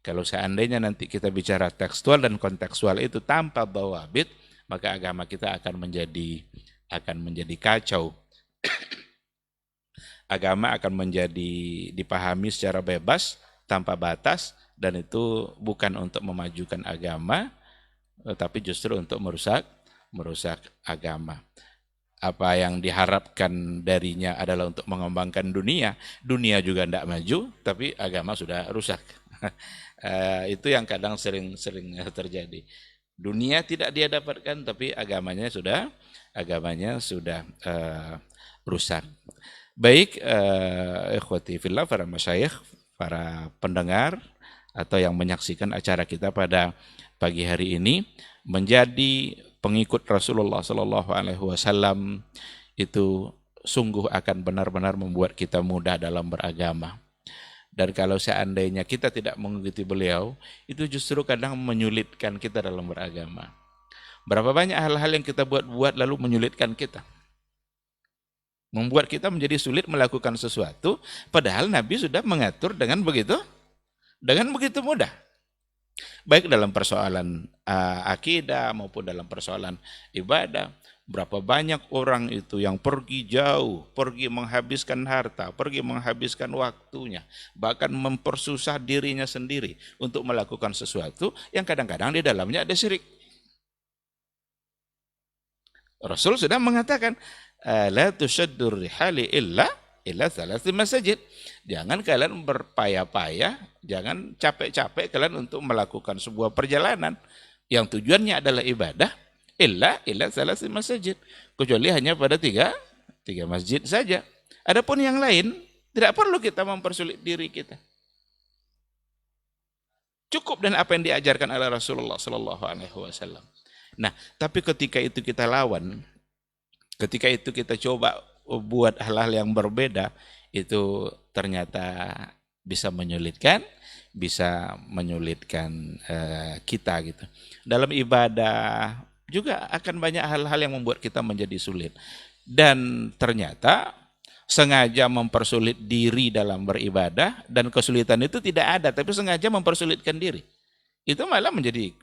G: Kalau seandainya nanti kita bicara tekstual dan kontekstual itu tanpa dawabit, maka agama kita akan menjadi kacau. Agama akan menjadi dipahami secara bebas tanpa batas, dan itu bukan untuk memajukan agama, tapi justru untuk merusak agama. Apa yang diharapkan darinya adalah untuk mengembangkan dunia juga tidak maju, tapi agama sudah rusak. Itu yang kadang sering terjadi. Dunia tidak dia dapatkan, tapi agamanya sudah rusak. Baik, ikhwati fillah, para masyayikh, para pendengar atau yang menyaksikan acara kita pada pagi hari ini, menjadi pengikut Rasulullah SAW itu sungguh akan benar-benar membuat kita mudah dalam beragama. Dan kalau seandainya kita tidak mengikuti beliau, itu justru kadang menyulitkan kita dalam beragama. Berapa banyak hal-hal yang kita buat lalu menyulitkan kita, membuat kita menjadi sulit melakukan sesuatu, padahal Nabi sudah mengatur dengan begitu mudah. Baik dalam persoalan akidah maupun dalam persoalan ibadah. Berapa banyak orang itu yang pergi jauh, pergi menghabiskan harta, pergi menghabiskan waktunya, bahkan mempersusah dirinya sendiri untuk melakukan sesuatu yang kadang-kadang di dalamnya ada syirik. Rasul sudah mengatakan, la tushaddur rihali illa thalathi masajid. Jangan kalian berpayah-payah, jangan capek-capek kalian untuk melakukan sebuah perjalanan yang tujuannya adalah ibadah, illa thalathi masajid, kecuali hanya pada tiga masjid saja.
D: Adapun yang lain, tidak perlu kita mempersulit diri kita. Cukup dengan apa yang diajarkan oleh Rasulullah Sallallahu Alaihi Wasallam. Nah, tapi ketika itu kita lawan, ketika itu kita coba buat hal-hal yang berbeda, itu ternyata bisa menyulitkan kita gitu. Dalam ibadah juga akan banyak hal-hal yang membuat kita menjadi sulit. Dan ternyata sengaja mempersulit diri dalam beribadah dan kesulitan itu tidak ada, tapi sengaja mempersulitkan diri. Itu malah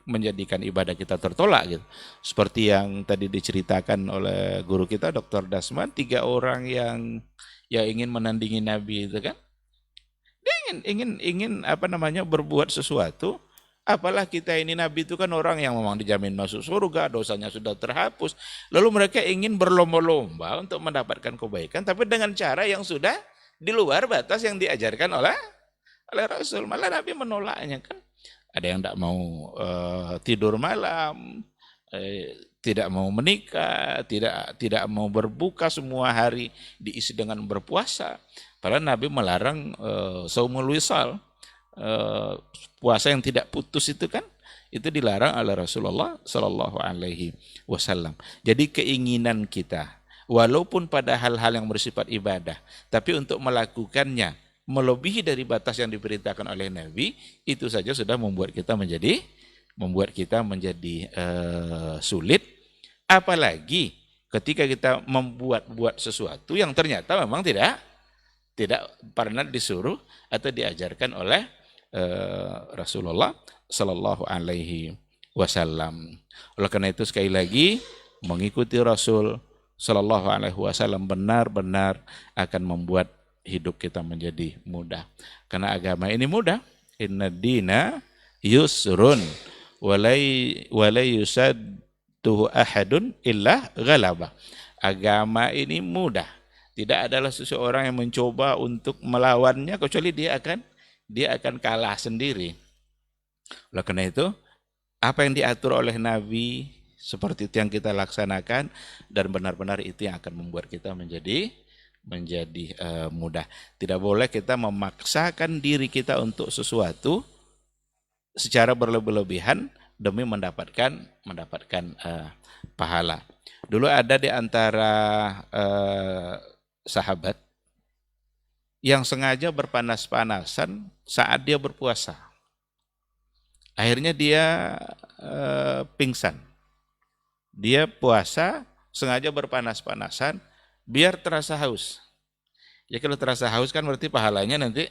D: menjadikan ibadah kita tertolak gitu. Seperti yang tadi diceritakan oleh guru kita Dr. Dasman, 3 orang yang ingin menandingi Nabi itu kan. Dia ingin berbuat sesuatu. Apalah kita ini, Nabi itu kan orang yang memang dijamin masuk surga, dosanya sudah terhapus. Lalu mereka ingin berlomba-lomba untuk mendapatkan kebaikan, tapi dengan cara yang sudah di luar batas yang diajarkan oleh Rasul. Malah Nabi menolaknya kan. Ada yang tidak mau tidur malam, tidak mau menikah, tidak mau berbuka semua hari diisi dengan berpuasa. Padahal Nabi melarang saumul wisal, puasa yang tidak putus itu kan, itu dilarang oleh Rasulullah Sallallahu Alaihi Wasallam. Jadi keinginan kita, walaupun pada hal-hal yang bersifat ibadah, tapi untuk melakukannya melebihi dari batas yang diperintahkan oleh Nabi, itu saja sudah membuat kita menjadi sulit. Apalagi ketika kita membuat sesuatu yang ternyata memang tidak pernah disuruh atau diajarkan oleh Rasulullah Sallallahu Alaihi Wasallam. Oleh karena itu sekali lagi mengikuti Rasul Sallallahu Alaihi Wasallam benar-benar akan membuat hidup kita menjadi mudah. Karena agama ini mudah. Inna dina yusrun walai yusadduhu ahadun illa ghalabah. Agama ini mudah. Tidak adalah seseorang yang mencoba untuk melawannya kecuali dia akan kalah sendiri. Oleh karena itu, apa yang diatur oleh Nabi seperti itu yang kita laksanakan, dan benar-benar itu yang akan membuat kita menjadi mudah. Tidak boleh kita memaksakan diri kita untuk sesuatu secara berlebih-lebihan demi mendapatkan pahala. Dulu ada di antara sahabat yang sengaja berpanas-panasan saat dia berpuasa. Akhirnya dia pingsan. Dia puasa sengaja berpanas-panasan biar terasa haus. Ya kalau terasa haus kan berarti pahalanya nanti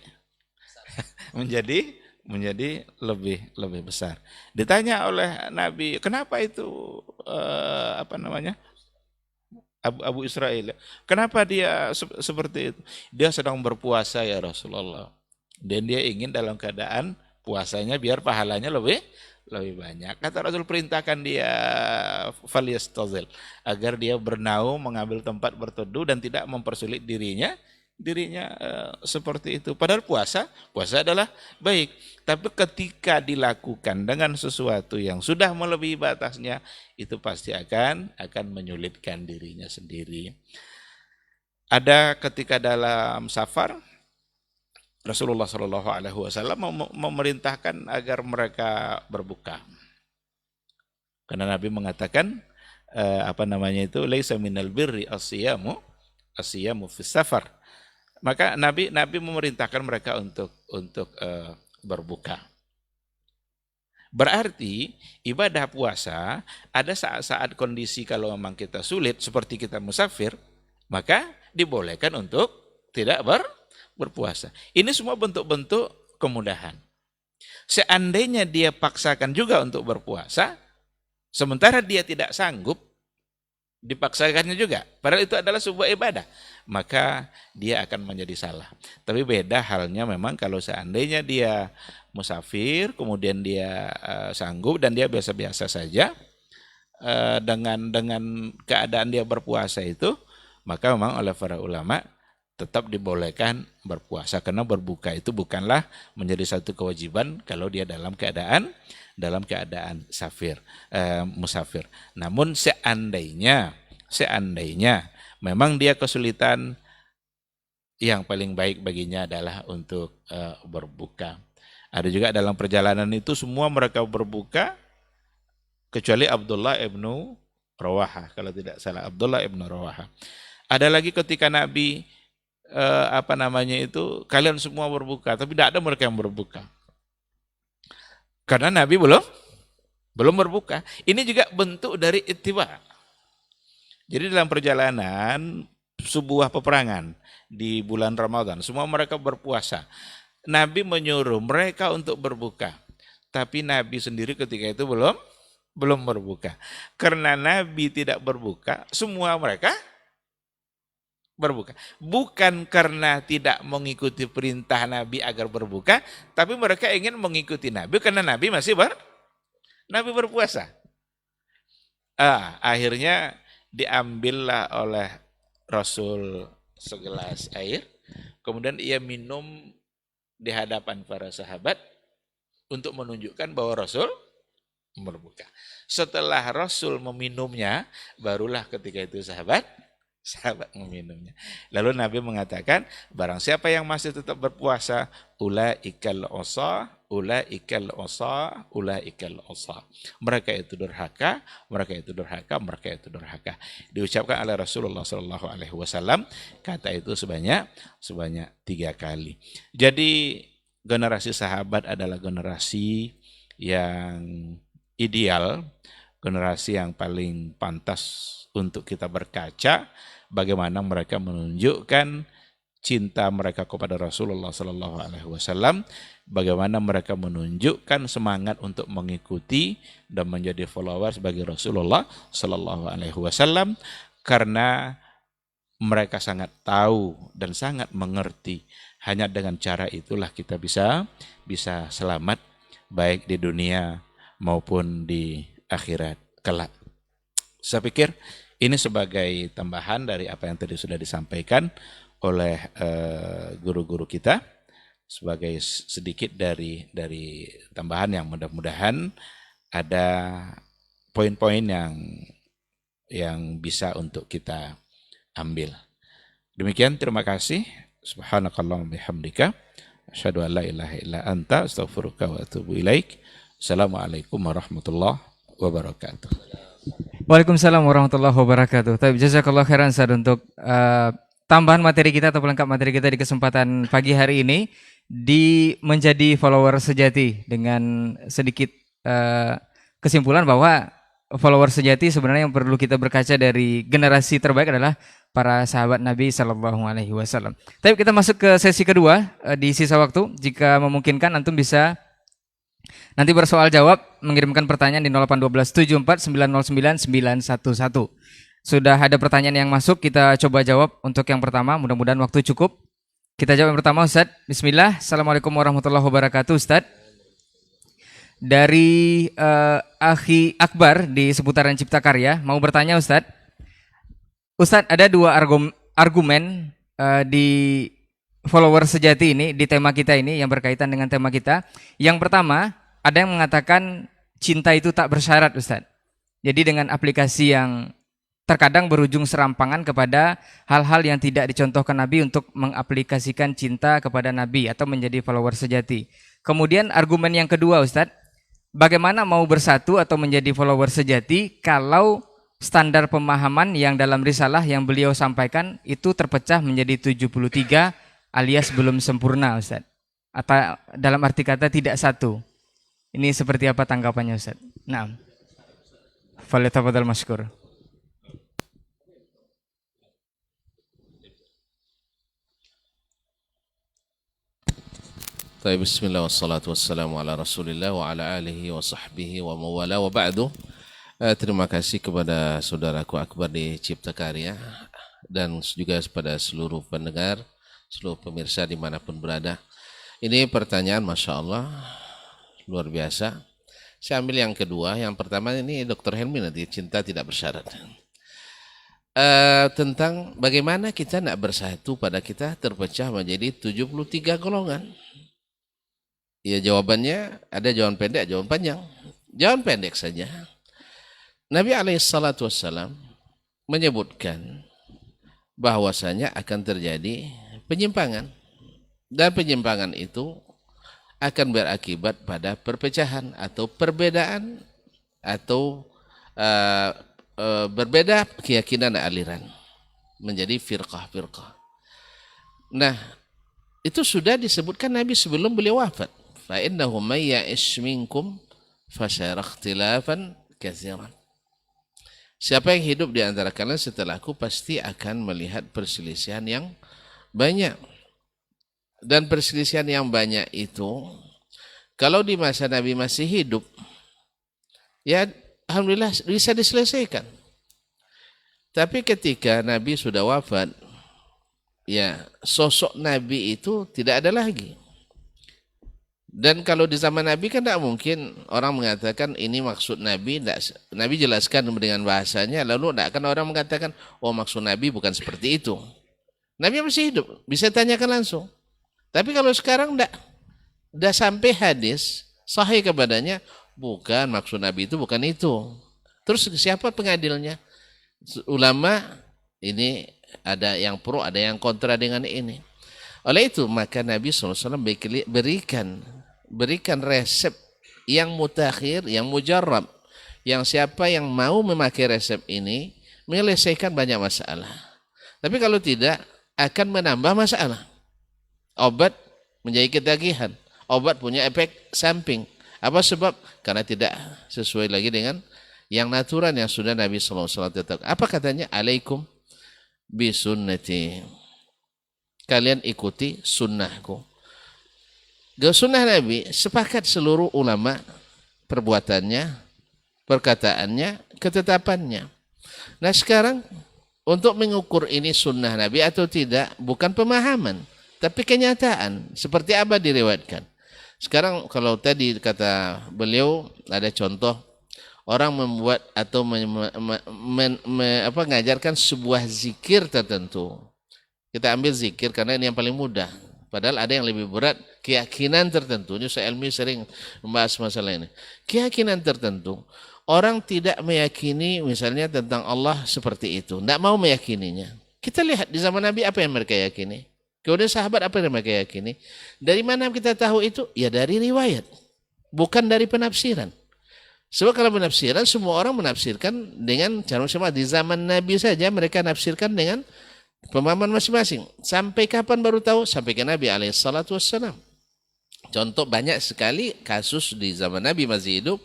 D: menjadi lebih besar. Ditanya oleh Nabi, kenapa itu Abu Israel, kenapa dia seperti itu? Dia sedang berpuasa ya Rasulullah, dan dia ingin dalam keadaan puasanya biar pahalanya lebih banyak. Kata Rasul, perintahkan dia falyastazil, agar dia bernaung mengambil tempat berteduh dan tidak mempersulit dirinya seperti itu. Padahal puasa adalah baik, tapi ketika dilakukan dengan sesuatu yang sudah melebihi batasnya, itu pasti akan menyulitkan dirinya sendiri. Ada ketika dalam safar, Rasulullah Shallallahu Alaihi Wasallam memerintahkan agar mereka berbuka, karena Nabi mengatakan laisa minal birri as-siyamu fis safar. Maka Nabi memerintahkan mereka untuk berbuka. Berarti ibadah puasa ada saat-saat kondisi kalau memang kita sulit seperti kita musafir, maka dibolehkan untuk tidak berpuasa. Ini semua bentuk-bentuk kemudahan. Seandainya dia paksakan juga untuk berpuasa, sementara dia tidak sanggup, dipaksakannya juga, padahal itu adalah sebuah ibadah, maka dia akan menjadi salah. Tapi beda halnya memang kalau seandainya dia musafir, kemudian dia sanggup dan dia biasa-biasa saja dengan keadaan dia berpuasa itu, maka memang oleh para ulama tetap dibolehkan berpuasa, karena berbuka itu bukanlah menjadi satu kewajiban kalau dia dalam keadaan musafir. Namun seandainya memang dia kesulitan
G: yang paling baik baginya adalah untuk berbuka. Ada juga dalam perjalanan itu semua mereka berbuka kecuali Abdullah ibnu Rawaha, kalau tidak salah Abdullah ibnu Rawaha. Ada lagi ketika Nabi kalian semua berbuka, tapi tidak ada mereka yang berbuka karena Nabi belum berbuka. Ini juga bentuk dari ittiba. Jadi dalam perjalanan sebuah peperangan di bulan Ramadan, semua mereka berpuasa. Nabi menyuruh mereka untuk berbuka, tapi Nabi sendiri ketika itu belum berbuka. Karena Nabi tidak berbuka, semua mereka berbuka. Bukan karena tidak mengikuti perintah Nabi agar berbuka, tapi mereka ingin mengikuti Nabi karena Nabi masih berpuasa. Akhirnya diambillah oleh Rasul segelas air, kemudian ia minum di hadapan para sahabat untuk menunjukkan bahwa Rasul berbuka. Setelah Rasul meminumnya, barulah ketika itu sahabat meminumnya. Lalu Nabi mengatakan, barang siapa yang masih tetap berpuasa, ulaikal osa. Mereka itu durhaka. Diucapkan oleh Rasulullah SAW, kata itu sebanyak 3 kali. Jadi generasi sahabat adalah generasi yang ideal, generasi yang paling pantas untuk kita berkaca bagaimana mereka menunjukkan cinta mereka kepada Rasulullah SAW, bagaimana mereka menunjukkan semangat untuk mengikuti dan menjadi followers bagi Rasulullah SAW, karena mereka sangat tahu dan sangat mengerti. Hanya dengan cara itulah kita bisa selamat baik di dunia maupun di akhirat kelak. Saya pikir ini sebagai tambahan dari apa yang tadi sudah disampaikan oleh guru-guru kita, sebagai sedikit dari tambahan yang mudah-mudahan ada poin-poin yang bisa untuk kita ambil. Demikian, terima kasih. Subhanakallahumma bihamdika asyhadu an la ilaha illa anta astaghfiruka wa atubu ilaik. Assalamualaikum warahmatullahi wabarakatuh.
E: Waalaikumsalam warahmatullahi wabarakatuh. Tapi jazakallah khairan Ustaz untuk tambahan materi kita atau pelengkap materi kita di kesempatan pagi hari ini di menjadi follower sejati, dengan sedikit kesimpulan bahwa follower sejati sebenarnya yang perlu kita berkaca dari generasi terbaik adalah para sahabat Nabi SAW. Tapi kita masuk ke sesi kedua di sisa waktu. Jika memungkinkan antum bisa nanti bersoal jawab, mengirimkan pertanyaan di 081274909911. Sudah ada pertanyaan yang masuk, kita coba jawab untuk yang pertama, mudah-mudahan waktu cukup. Kita jawab yang pertama, Ustaz. Bismillah. Assalamualaikum warahmatullahi wabarakatuh, Ustaz. Dari Akhi Akbar di seputaran Cipta Karya mau bertanya, Ustaz. Ustaz, ada 2 argumen di follower sejati ini, di tema kita ini yang berkaitan dengan tema kita. Yang pertama, ada yang mengatakan cinta itu tak bersyarat, Ustaz. Jadi dengan aplikasi yang terkadang berujung serampangan kepada hal-hal yang tidak dicontohkan Nabi untuk mengaplikasikan cinta kepada Nabi atau menjadi follower sejati. Kemudian argumen yang kedua, Ustaz, bagaimana mau bersatu atau menjadi follower sejati kalau standar pemahaman yang dalam risalah yang beliau sampaikan itu terpecah menjadi 73 alias belum sempurna, Ustaz. Atau dalam arti kata tidak satu. Ini seperti apa tanggapannya, Ustaz? Naam. Falyatafadhal mashkur.
F: Bismillah wassalatu wassalamu ala Rasulillah wa ala alihi wa sahbihi wa mawala wa ba'du. Terima kasih kepada saudaraku Akbar di Cipta Karya dan juga kepada seluruh pendengar, seluruh pemirsa dimanapun berada. Ini pertanyaan Masya Allah luar biasa. Saya ambil yang kedua. Yang pertama ini Dr. Helmi nanti, cinta tidak bersyarat. Tentang bagaimana kita nak bersatu pada kita terpecah menjadi 73 golongan. Ya, jawabannya ada jawaban pendek, jawaban panjang. Jawaban pendek saja. Nabi SAW menyebutkan bahwasanya akan terjadi penyimpangan. Dan penyimpangan itu akan berakibat pada perpecahan atau perbedaan atau berbeda keyakinan dan aliran menjadi firqah-firqah. Nah, itu sudah disebutkan Nabi sebelum beliau wafat. Fa innahu may ya'ish minkum fasayara ikhtilafan katsiran. Siapa yang hidup di antara kalian setelahku pasti akan melihat perselisihan yang banyak. Dan perselisihan yang banyak itu kalau di masa Nabi masih hidup, ya alhamdulillah bisa diselesaikan. Tapi ketika Nabi sudah wafat, ya sosok Nabi itu tidak ada lagi. Dan kalau di zaman Nabi kan tidak mungkin orang mengatakan ini maksud Nabi. Nabi jelaskan dengan bahasanya, lalu tidak akan orang mengatakan, oh maksud Nabi bukan seperti itu. Nabi masih hidup, bisa tanyakan langsung. Tapi kalau sekarang tidak sampai hadis sahih kepadanya, bukan maksud Nabi itu bukan itu. Terus siapa pengadilnya? Ulama ini ada yang pro, ada yang kontra dengan ini. Oleh itu maka Nabi SAW berikan resep yang mutakhir, yang mujarrab, yang siapa yang mau memakai resep ini menyelesaikan banyak masalah. Tapi kalau tidak akan menambah masalah. Obat menjadi ketagihan, obat punya efek samping. Apa sebab? Karena tidak sesuai lagi dengan yang natural yang sudah Nabi SAW tetapkan. Apa katanya? Alaikum bisunnati. Kalian ikuti sunnahku. Sunnah Nabi sepakat seluruh ulama perbuatannya, perkataannya, ketetapannya. Nah sekarang untuk mengukur ini sunnah Nabi atau tidak bukan pemahaman, tapi kenyataan seperti apa diriwayatkan. Sekarang kalau tadi kata beliau ada contoh orang membuat atau mengajarkan sebuah zikir tertentu. Kita ambil zikir karena ini yang paling mudah. Padahal ada yang lebih berat, keyakinan tertentu. Ini saya ilmi sering membahas masalah ini. Keyakinan tertentu. Orang tidak meyakini misalnya tentang Allah seperti itu. Tidak mau meyakininya. Kita lihat di zaman Nabi apa yang mereka yakini. Kemudian sahabat apa yang mereka yakini. Dari mana kita tahu itu? Ya dari riwayat. Bukan dari penafsiran. Sebab kalau penafsiran, semua orang menafsirkan dengan cara sama. Di zaman Nabi saja mereka nafsirkan dengan pemahaman masing-masing. Sampai kapan baru tahu? Sampai ke Nabi SAW. Contoh banyak sekali kasus di zaman Nabi masih hidup.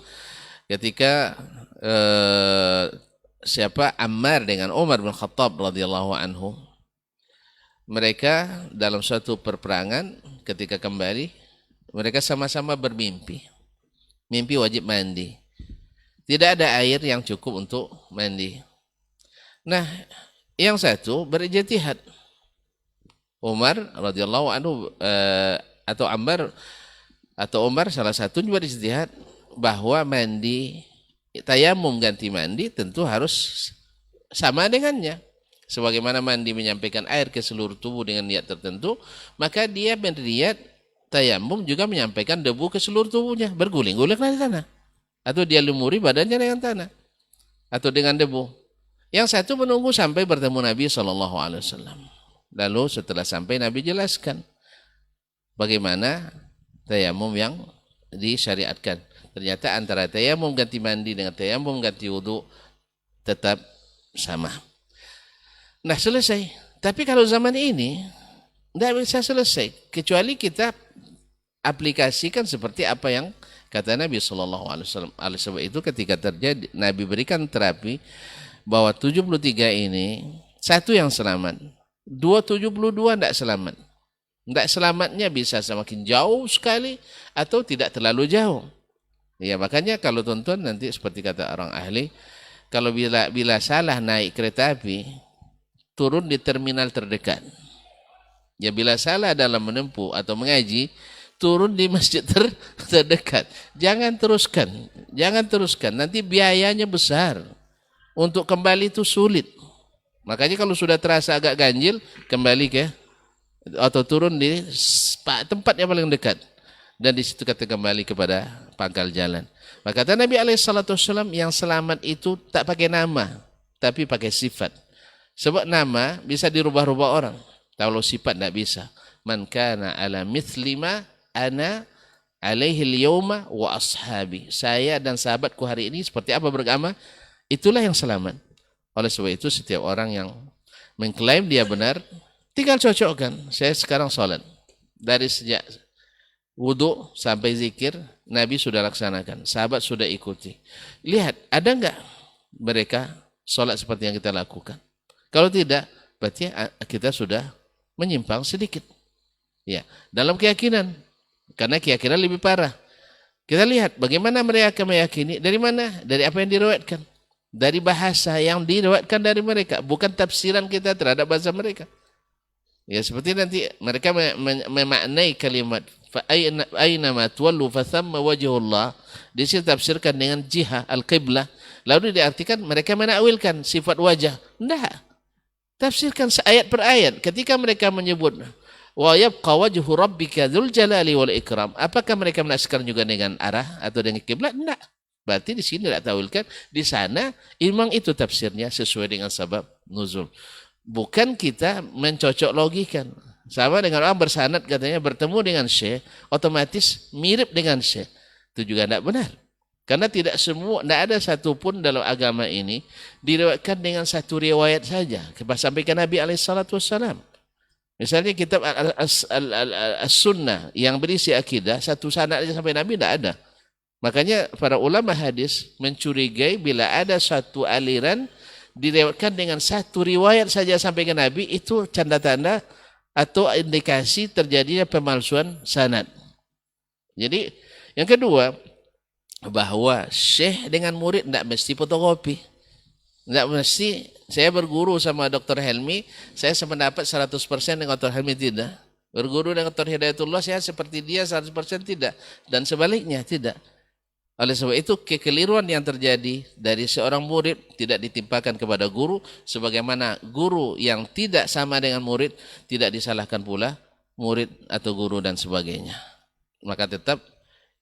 F: Ketika siapa Ammar dengan Umar bin Khattab radhiyallahu anhu. Mereka dalam suatu perperangan ketika kembali. Mereka sama-sama bermimpi. Mimpi wajib mandi. Tidak ada air yang cukup untuk mandi. Nah, yang satu berijtihad. Umar radhiyallahu anhu atau Ammar atau Umar salah satu berijtihad bahwa mandi tayamum ganti mandi tentu harus sama dengannya. Sebagaimana mandi menyampaikan air ke seluruh tubuh dengan niat tertentu, maka dia berniat tayamum juga menyampaikan debu ke seluruh tubuhnya, berguling-guling di tanah. Atau dia lumuri badannya dengan tanah atau dengan debu. Yang satu menunggu sampai bertemu Nabi SAW. Lalu setelah sampai Nabi jelaskan bagaimana tayamum yang disyariatkan. Ternyata antara tayamum ganti mandi dengan tayamum ganti wudu tetap sama. Nah selesai. Tapi kalau zaman ini tidak bisa selesai kecuali kita aplikasikan seperti apa yang kata Nabi SAW. Oleh sebab itu ketika terjadi Nabi berikan terapi bahwa 73 ini satu yang selamat, 72 tidak selamat. Tidak selamatnya bisa semakin jauh sekali atau tidak terlalu jauh. Ya makanya kalau tonton nanti seperti kata orang ahli, kalau bila salah naik kereta api, turun di terminal terdekat. Ya bila salah dalam menempuh atau mengaji, turun di masjid terdekat. Jangan teruskan. Nanti biayanya besar. Untuk kembali itu sulit. Makanya kalau sudah terasa agak ganjil, kembali ke atau turun di tempat yang paling dekat. Dan di situ kata kembali kepada pangkal jalan. Maka kata Nabi SAW yang selamat itu tak pakai nama, tapi pakai sifat. Sebab nama bisa dirubah-rubah orang. Kalau sifat tidak bisa. Man kana ala mithli ma ana alaihi al-yawma wa ashabi. Saya dan sahabatku hari ini seperti apa beragama, itulah yang selamat. Oleh sebab itu setiap orang yang mengklaim dia benar, tinggal cocokkan. Saya sekarang sholat. Dari sejak wudu sampai zikir, Nabi sudah laksanakan. Sahabat sudah ikuti. Lihat, ada enggak mereka sholat seperti yang kita lakukan? Kalau tidak, berarti kita sudah menyimpang sedikit. Ya, dalam keyakinan. Karena keyakinan lebih parah. Kita lihat bagaimana mereka meyakini. Dari mana? Dari apa yang diriwayatkan. Dari bahasa yang diriwayatkan dari mereka. Bukan tafsiran kita terhadap bahasa mereka. Ya, seperti nanti mereka memaknai kalimat aina ma tuwallu fa thamma wajhullah. Di sini tafsirkan dengan jihah al-qiblah. Lalu diartikan mereka menakwilkan sifat wajah. Tidak. Tafsirkan ayat per ayat. Ketika mereka menyebut wa yabqa wajhu rabbika dzul jalali wal ikram. Apakah mereka menafsirkan juga dengan arah atau dengan kiblat? Tidak. Berarti di sini tidak tawilkan. Di sana memang itu tafsirnya sesuai dengan sebab nuzul. Bukan kita mencocok logikan. Sama dengan orang bersanad katanya bertemu dengan syekh, otomatis mirip dengan syekh. Itu juga tidak benar. Karena tidak ada satupun dalam agama ini diriwayatkan dengan satu riwayat saja. Sampai ke Nabi SAW. Misalnya kitab As-Sunnah yang berisi akidah, satu sanad saja sampai Nabi tidak ada. Makanya para ulama hadis mencurigai bila ada satu aliran diriwayatkan dengan satu riwayat saja sampai ke Nabi, itu tanda-tanda atau indikasi terjadinya pemalsuan sanad. Jadi yang kedua, bahwa syekh dengan murid tidak mesti fotokopi. Tidak mesti saya berguru sama Dr. Helmi, saya sependapat 100% dengan Dr. Helmi, tidak. Berguru dengan Dr. Hidayatullah, saya seperti dia 100% tidak. Dan sebaliknya, tidak. Oleh sebab itu, kekeliruan yang terjadi dari seorang murid tidak ditimpakan kepada guru, sebagaimana guru yang tidak sama dengan murid tidak disalahkan pula murid atau guru dan sebagainya. Maka tetap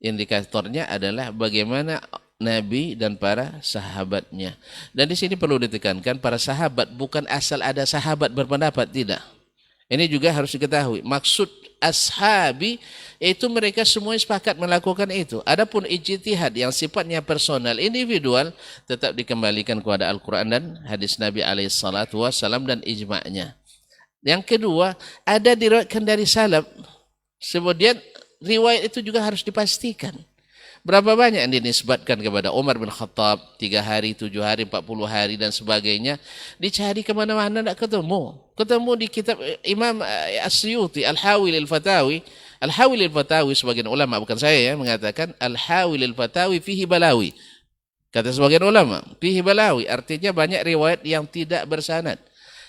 F: indikatornya adalah bagaimana Nabi dan para sahabatnya. Dan di sini perlu ditekankan, para sahabat bukan asal ada sahabat berpendapat, tidak. Ini juga harus diketahui. Maksud ashabi itu mereka semua sepakat melakukan itu. Adapun ijtihad yang sifatnya personal, individual, tetap dikembalikan kepada Al-Quran dan hadis Nabi SAW dan ijma'nya. Yang kedua, ada diriwayatkan dari salaf. Kemudian riwayat itu juga harus dipastikan. Berapa banyak yang dinisbatkan kepada Umar bin Khattab, 3 hari, 7 hari, 40 hari dan sebagainya. Dicari kemana-mana tidak ketemu. Ketemu di kitab Imam As-Suyuti, Al-Hawi lil-Fatawi. Al-Hawi lil-Fatawi, sebagian ulama, bukan saya ya, mengatakan Al-Hawi lil-Fatawi fihi balawi. Kata sebagian ulama, fihi balawi, artinya banyak riwayat yang tidak bersanad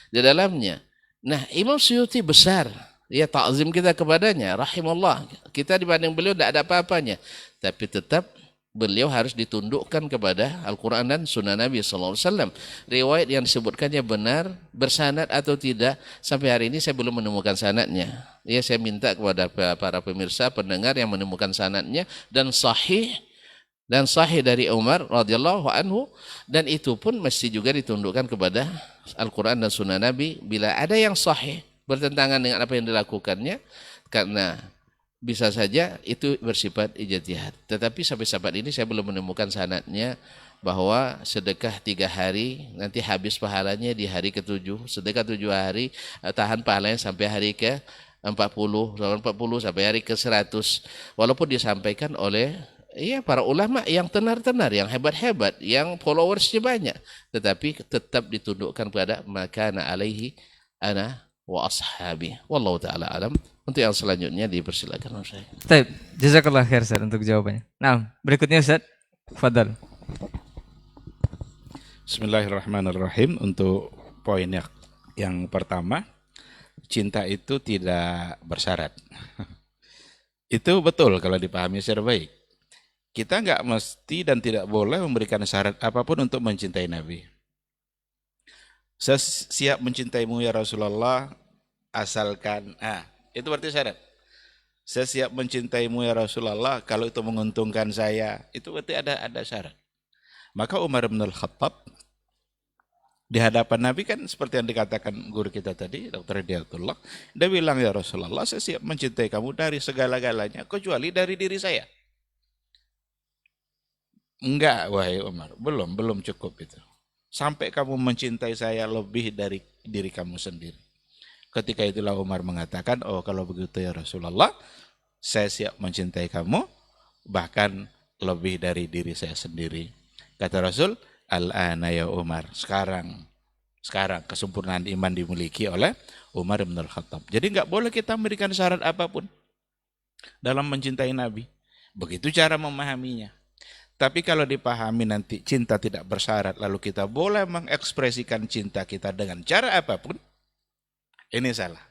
F: di dalamnya. Nah, Imam Suyuti besar. Ya, ta'zim kita kepadanya, rahimahullah. Kita dibanding beliau tidak ada apa-apanya. Tapi tetap beliau harus ditundukkan kepada Al-Quran dan Sunnah Nabi SAW. Riwayat yang disebutkannya benar, bersanad atau tidak, sampai hari ini saya belum menemukan sanadnya. Ya, saya minta kepada para pemirsa, pendengar yang menemukan sanadnya dan sahih dari Umar radhiyallahu anhu, dan itu pun mesti juga ditundukkan kepada Al-Quran dan Sunnah Nabi. Bila ada yang sahih bertentangan dengan apa yang dilakukannya, karena bisa saja itu bersifat ijtihad. Tetapi sampai saat ini saya belum menemukan sanadnya bahwa sedekah 3 hari nanti habis pahalanya di hari ke-7, sedekah 7 hari tahan pahalanya sampai hari ke-40 sampai hari ke-100. Walaupun disampaikan oleh para ulama yang tenar-tenar, yang hebat-hebat, yang followersnya banyak, tetapi tetap ditundukkan pada makana alaihi ana wa ashabi. Wallahu ta'ala alam. Untuk yang selanjutnya dipersilakan Ustaz.
E: Baik, jazakallah khair Ustaz untuk jawabannya. Nah, berikutnya Ustaz, fadal.
G: Bismillahirrahmanirrahim. Untuk poin yang pertama, cinta itu tidak bersyarat. Itu betul kalau dipahami secara baik. Kita nggak mesti dan tidak boleh memberikan syarat apapun untuk mencintai Nabi. Saya siap mencintaimu ya Rasulullah, asalkan itu berarti syarat. Saya siap mencintaimu ya Rasulullah kalau itu menguntungkan saya, itu berarti ada syarat. Maka Umar bin Al-Khattab Di hadapan Nabi kan seperti yang dikatakan guru kita tadi, Dr. Hidayatullah, dia bilang, ya Rasulullah, saya siap mencintai kamu dari segala-galanya, kecuali dari diri saya. Enggak, wahai Umar, belum cukup itu. Sampai kamu mencintai saya lebih dari diri kamu sendiri. Ketika itulah Umar mengatakan, oh kalau begitu ya Rasulullah, saya siap mencintai kamu, bahkan lebih dari diri saya sendiri. Kata Rasul, al-ana ya Umar, sekarang kesempurnaan iman dimiliki oleh Umar bin Al-Khattab. Jadi nggak boleh kita memberikan syarat apapun dalam mencintai Nabi. Begitu cara memahaminya. Tapi kalau dipahami nanti cinta tidak bersyarat, lalu kita boleh mengekspresikan cinta kita dengan cara apapun, ini salah.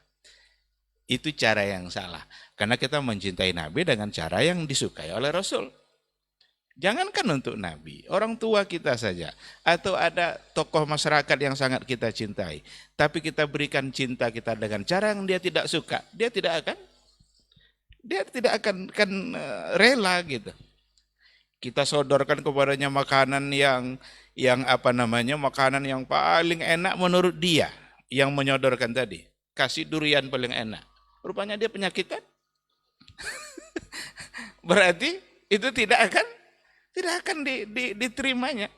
G: Itu cara yang salah. Karena kita mencintai Nabi dengan cara yang disukai oleh Rasul. Jangankan untuk Nabi, orang tua kita saja, atau ada tokoh masyarakat yang sangat kita cintai, tapi kita berikan cinta kita dengan cara yang dia tidak suka, dia tidak akan rela gitu. Kita sodorkan kepadanya makanan yang makanan yang paling enak menurut dia, yang menyodorkan tadi, kasih durian paling enak, rupanya dia penyakitan. Berarti itu tidak akan diterimanya.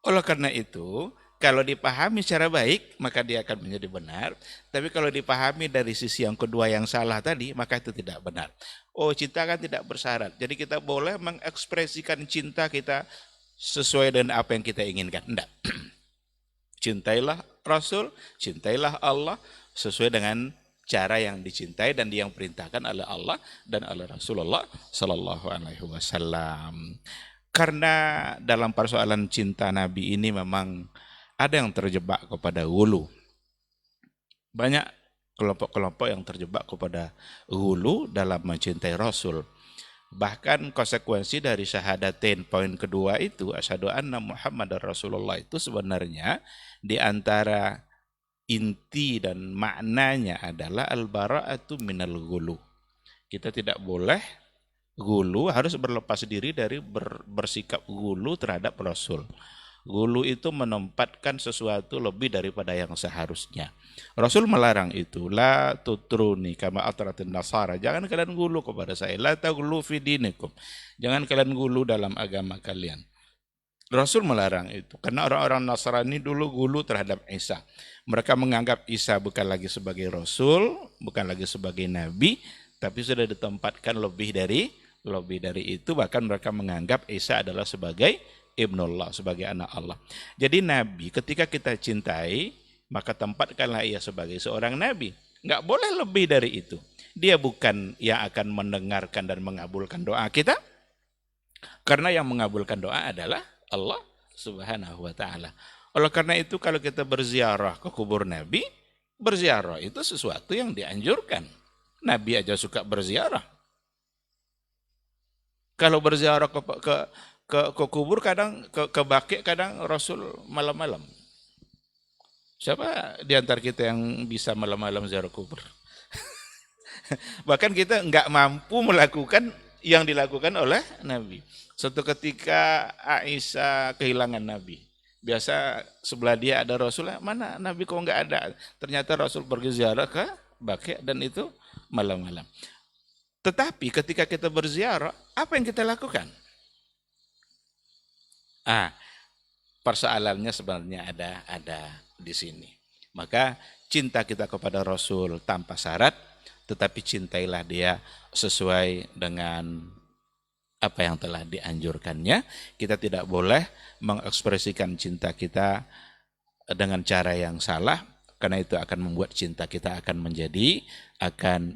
G: Oleh karena itu, kalau dipahami secara baik, maka dia akan menjadi benar. Tapi kalau dipahami dari sisi yang kedua yang salah tadi, maka itu tidak benar. Oh, cinta kan tidak bersyarat. Jadi kita boleh mengekspresikan cinta kita sesuai dengan apa yang kita inginkan. Tidak. Cintailah Rasul, cintailah Allah sesuai dengan cara yang dicintai dan yang perintahkan oleh Allah dan oleh Rasulullah Sallallahu Alaihi Wasallam. Karena dalam persoalan cinta Nabi ini memang ada yang terjebak kepada hulu. Banyak kelompok-kelompok yang terjebak kepada hulu dalam mencintai Rasul. Bahkan konsekuensi dari syahadatain poin kedua itu, asyhadu anna Muhammadar Rasulullah, itu sebenarnya di antara inti dan maknanya adalah al-bara'atu minal ghulu. Kita tidak boleh ghulu, harus berlepas diri dari bersikap ghulu terhadap Rasul. Ghulu itu menempatkan sesuatu lebih daripada yang seharusnya. Rasul melarang itu, la tutruni kama atratin nasara. Jangan kalian ghulu kepada saya. La taghlu fi dinikum. Jangan kalian ghulu dalam agama kalian. Rasul melarang itu karena orang-orang Nasrani dulu ghulu terhadap Isa. Mereka menganggap Isa bukan lagi sebagai Rasul, bukan lagi sebagai Nabi, tapi sudah ditempatkan lebih dari itu. Bahkan mereka menganggap Isa adalah sebagai Ibnullah, sebagai anak Allah. Jadi Nabi ketika kita cintai, maka tempatkanlah ia sebagai seorang Nabi. Nggak boleh lebih dari itu. Dia bukan yang akan mendengarkan dan mengabulkan doa kita, karena yang mengabulkan doa adalah Allah Subhanahu wa Ta'ala. Oleh karena itu, kalau kita berziarah ke kubur Nabi, berziarah itu sesuatu yang dianjurkan. Nabi aja suka berziarah. Kalau berziarah ke kubur, kadang ke Baqi, kadang Rasul malam-malam. Siapa di antara kita yang bisa malam-malam ziarah kubur? Bahkan kita nggak mampu melakukan yang dilakukan oleh Nabi. Suatu ketika Aisyah kehilangan Nabi. Biasa sebelah dia ada Rasul, mana Nabi kok nggak ada? Ternyata Rasul pergi ziarah ke Baqi dan itu malam-malam. Tetapi ketika kita berziarah, apa yang kita lakukan? Persoalannya sebenarnya ada di sini. Maka cinta kita kepada Rasul tanpa syarat, tetapi cintailah dia sesuai dengan apa yang telah dianjurkannya. Kita tidak boleh mengekspresikan cinta kita dengan cara yang salah, karena itu akan membuat cinta kita akan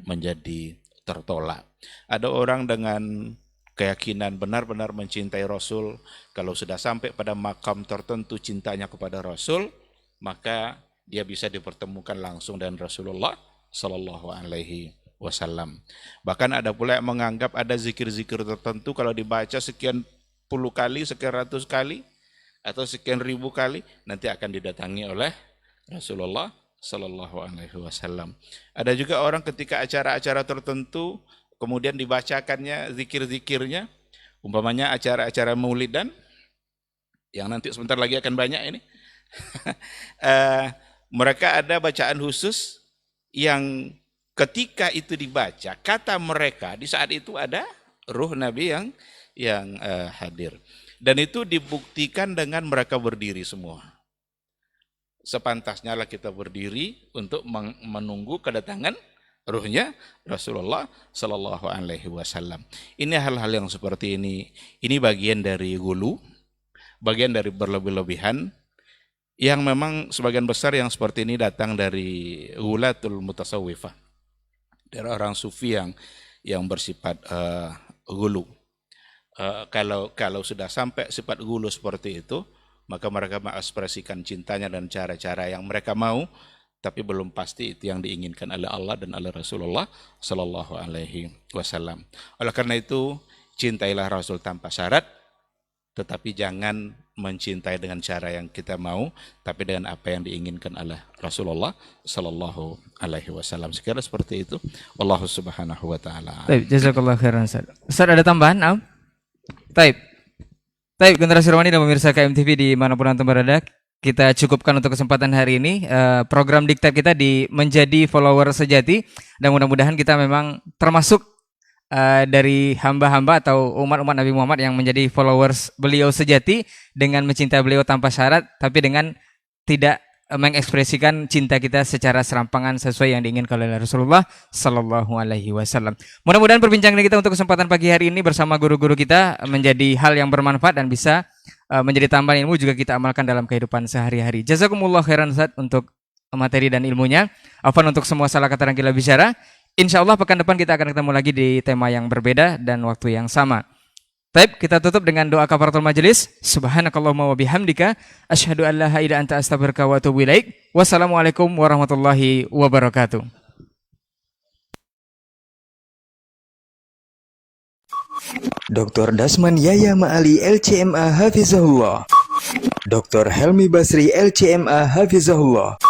G: menjadi tertolak. Ada orang dengan keyakinan benar-benar mencintai Rasul, kalau sudah sampai pada makam tertentu cintanya kepada Rasul, maka dia bisa dipertemukan langsung dengan Rasulullah Sallallahu Alaihi Wasallam. Bahkan ada pula yang menganggap ada zikir-zikir tertentu kalau dibaca sekian puluh kali, sekian ratus kali, atau sekian ribu kali, nanti akan didatangi oleh Rasulullah Sallallahu Alaihi Wasallam. Ada juga orang ketika acara-acara tertentu, kemudian dibacakannya zikir-zikirnya, umpamanya acara-acara maulidan, yang nanti sebentar lagi akan banyak ini. Mereka ada bacaan khusus yang ketika itu dibaca, kata mereka di saat itu ada ruh Nabi yang hadir. Dan itu dibuktikan dengan mereka berdiri semua. Sepantasnya lah kita berdiri untuk menunggu kedatangan ruhnya Rasulullah Sallallahu Alaihi Wasallam. Ini hal-hal yang seperti ini bagian dari gulu, bagian dari berlebih-lebihan, yang memang sebagian besar yang seperti ini datang dari gulatul mutasawwifah, dari orang sufi yang bersifat gulu. Kalau sudah sampai sifat gulu seperti itu, maka mereka mengekspresikan cintanya dan cara-cara yang mereka mau, tapi belum pasti itu yang diinginkan oleh Allah dan oleh Rasulullah Sallallahu Alaihi Wasallam. Oleh karena itu, cintailah Rasul tanpa syarat, tetapi jangan mencintai dengan cara yang kita mau, tapi dengan apa yang diinginkan oleh Rasulullah Sallallahu Alaihi Wasallam. Sekiranya seperti itu. Wallahu Subhanahu Wa Taala.
E: Baik, jazakallah khairan Ustaz. Ustaz ada tambahan? Am? Taib, generasi Romani dan pemirsa KMTV di manapun antum berada, kita cukupkan untuk kesempatan hari ini. Program diktat kita di menjadi follower sejati, dan mudah-mudahan kita memang termasuk dari hamba-hamba atau umat-umat Nabi Muhammad yang menjadi followers beliau sejati, dengan mencintai beliau tanpa syarat, tapi dengan tidak mengekspresikan cinta kita secara serampangan sesuai yang diinginkan oleh Rasulullah Sallallahu Alaihi Wasallam. Mudah-mudahan perbincangan kita untuk kesempatan pagi hari ini bersama guru-guru kita menjadi hal yang bermanfaat dan bisa menjadi tambahan ilmu juga kita amalkan dalam kehidupan sehari-hari. Jazakumullah khairan Ustaz untuk materi dan ilmunya. Afwan untuk semua salah kata dan gila bicara. Insya Allah pekan depan kita akan ketemu lagi di tema yang berbeda dan waktu yang sama. Baik, kita tutup dengan doa kafaratul majelis. Subhanakallahumma wa bihamdika asyhadu an la ilaha illa anta astaghfiruka wa atubu ilaik. Wassalamualaikum warahmatullahi wabarakatuh.
A: Dr. Dasman Yaya Ma'ali LCMA Hafizahullah, Dr. Helmi Basri LCMA Hafizahullah,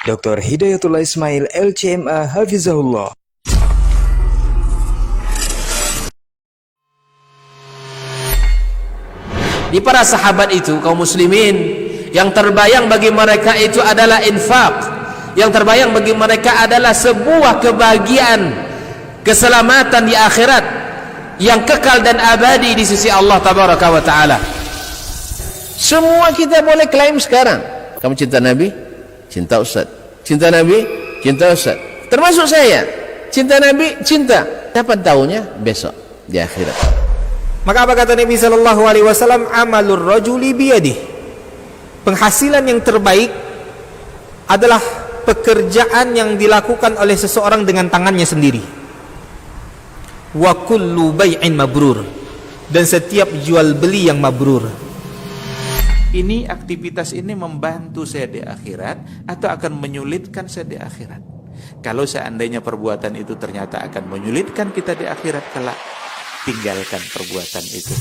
A: Dr. Hidayatullah Ismail LCMA Hafizahullah.
B: Di para sahabat itu, kaum muslimin, yang terbayang bagi mereka itu adalah infak, yang terbayang bagi mereka adalah sebuah kebahagiaan, keselamatan di akhirat yang kekal dan abadi di sisi Allah Tabaraka wa Ta'ala. Semua kita boleh klaim sekarang, kamu cinta Nabi, cinta Ustaz, cinta Nabi, cinta Ustaz, termasuk saya, cinta Nabi, cinta. Dapat tahunya besok di akhirat.
C: Maka apa kata Nabi Sallallahu Alaihi Wasallam? Amalur rajuli biyadih. Penghasilan yang terbaik adalah pekerjaan yang dilakukan oleh seseorang dengan tangannya sendiri. Wa kullu bai'in mabrur. Dan setiap jual beli yang mabrur.
D: Ini aktivitas ini membantu saya di akhirat atau akan menyulitkan saya di akhirat. Kalau seandainya perbuatan itu ternyata akan menyulitkan kita di akhirat kelak, tinggalkan perbuatan itu.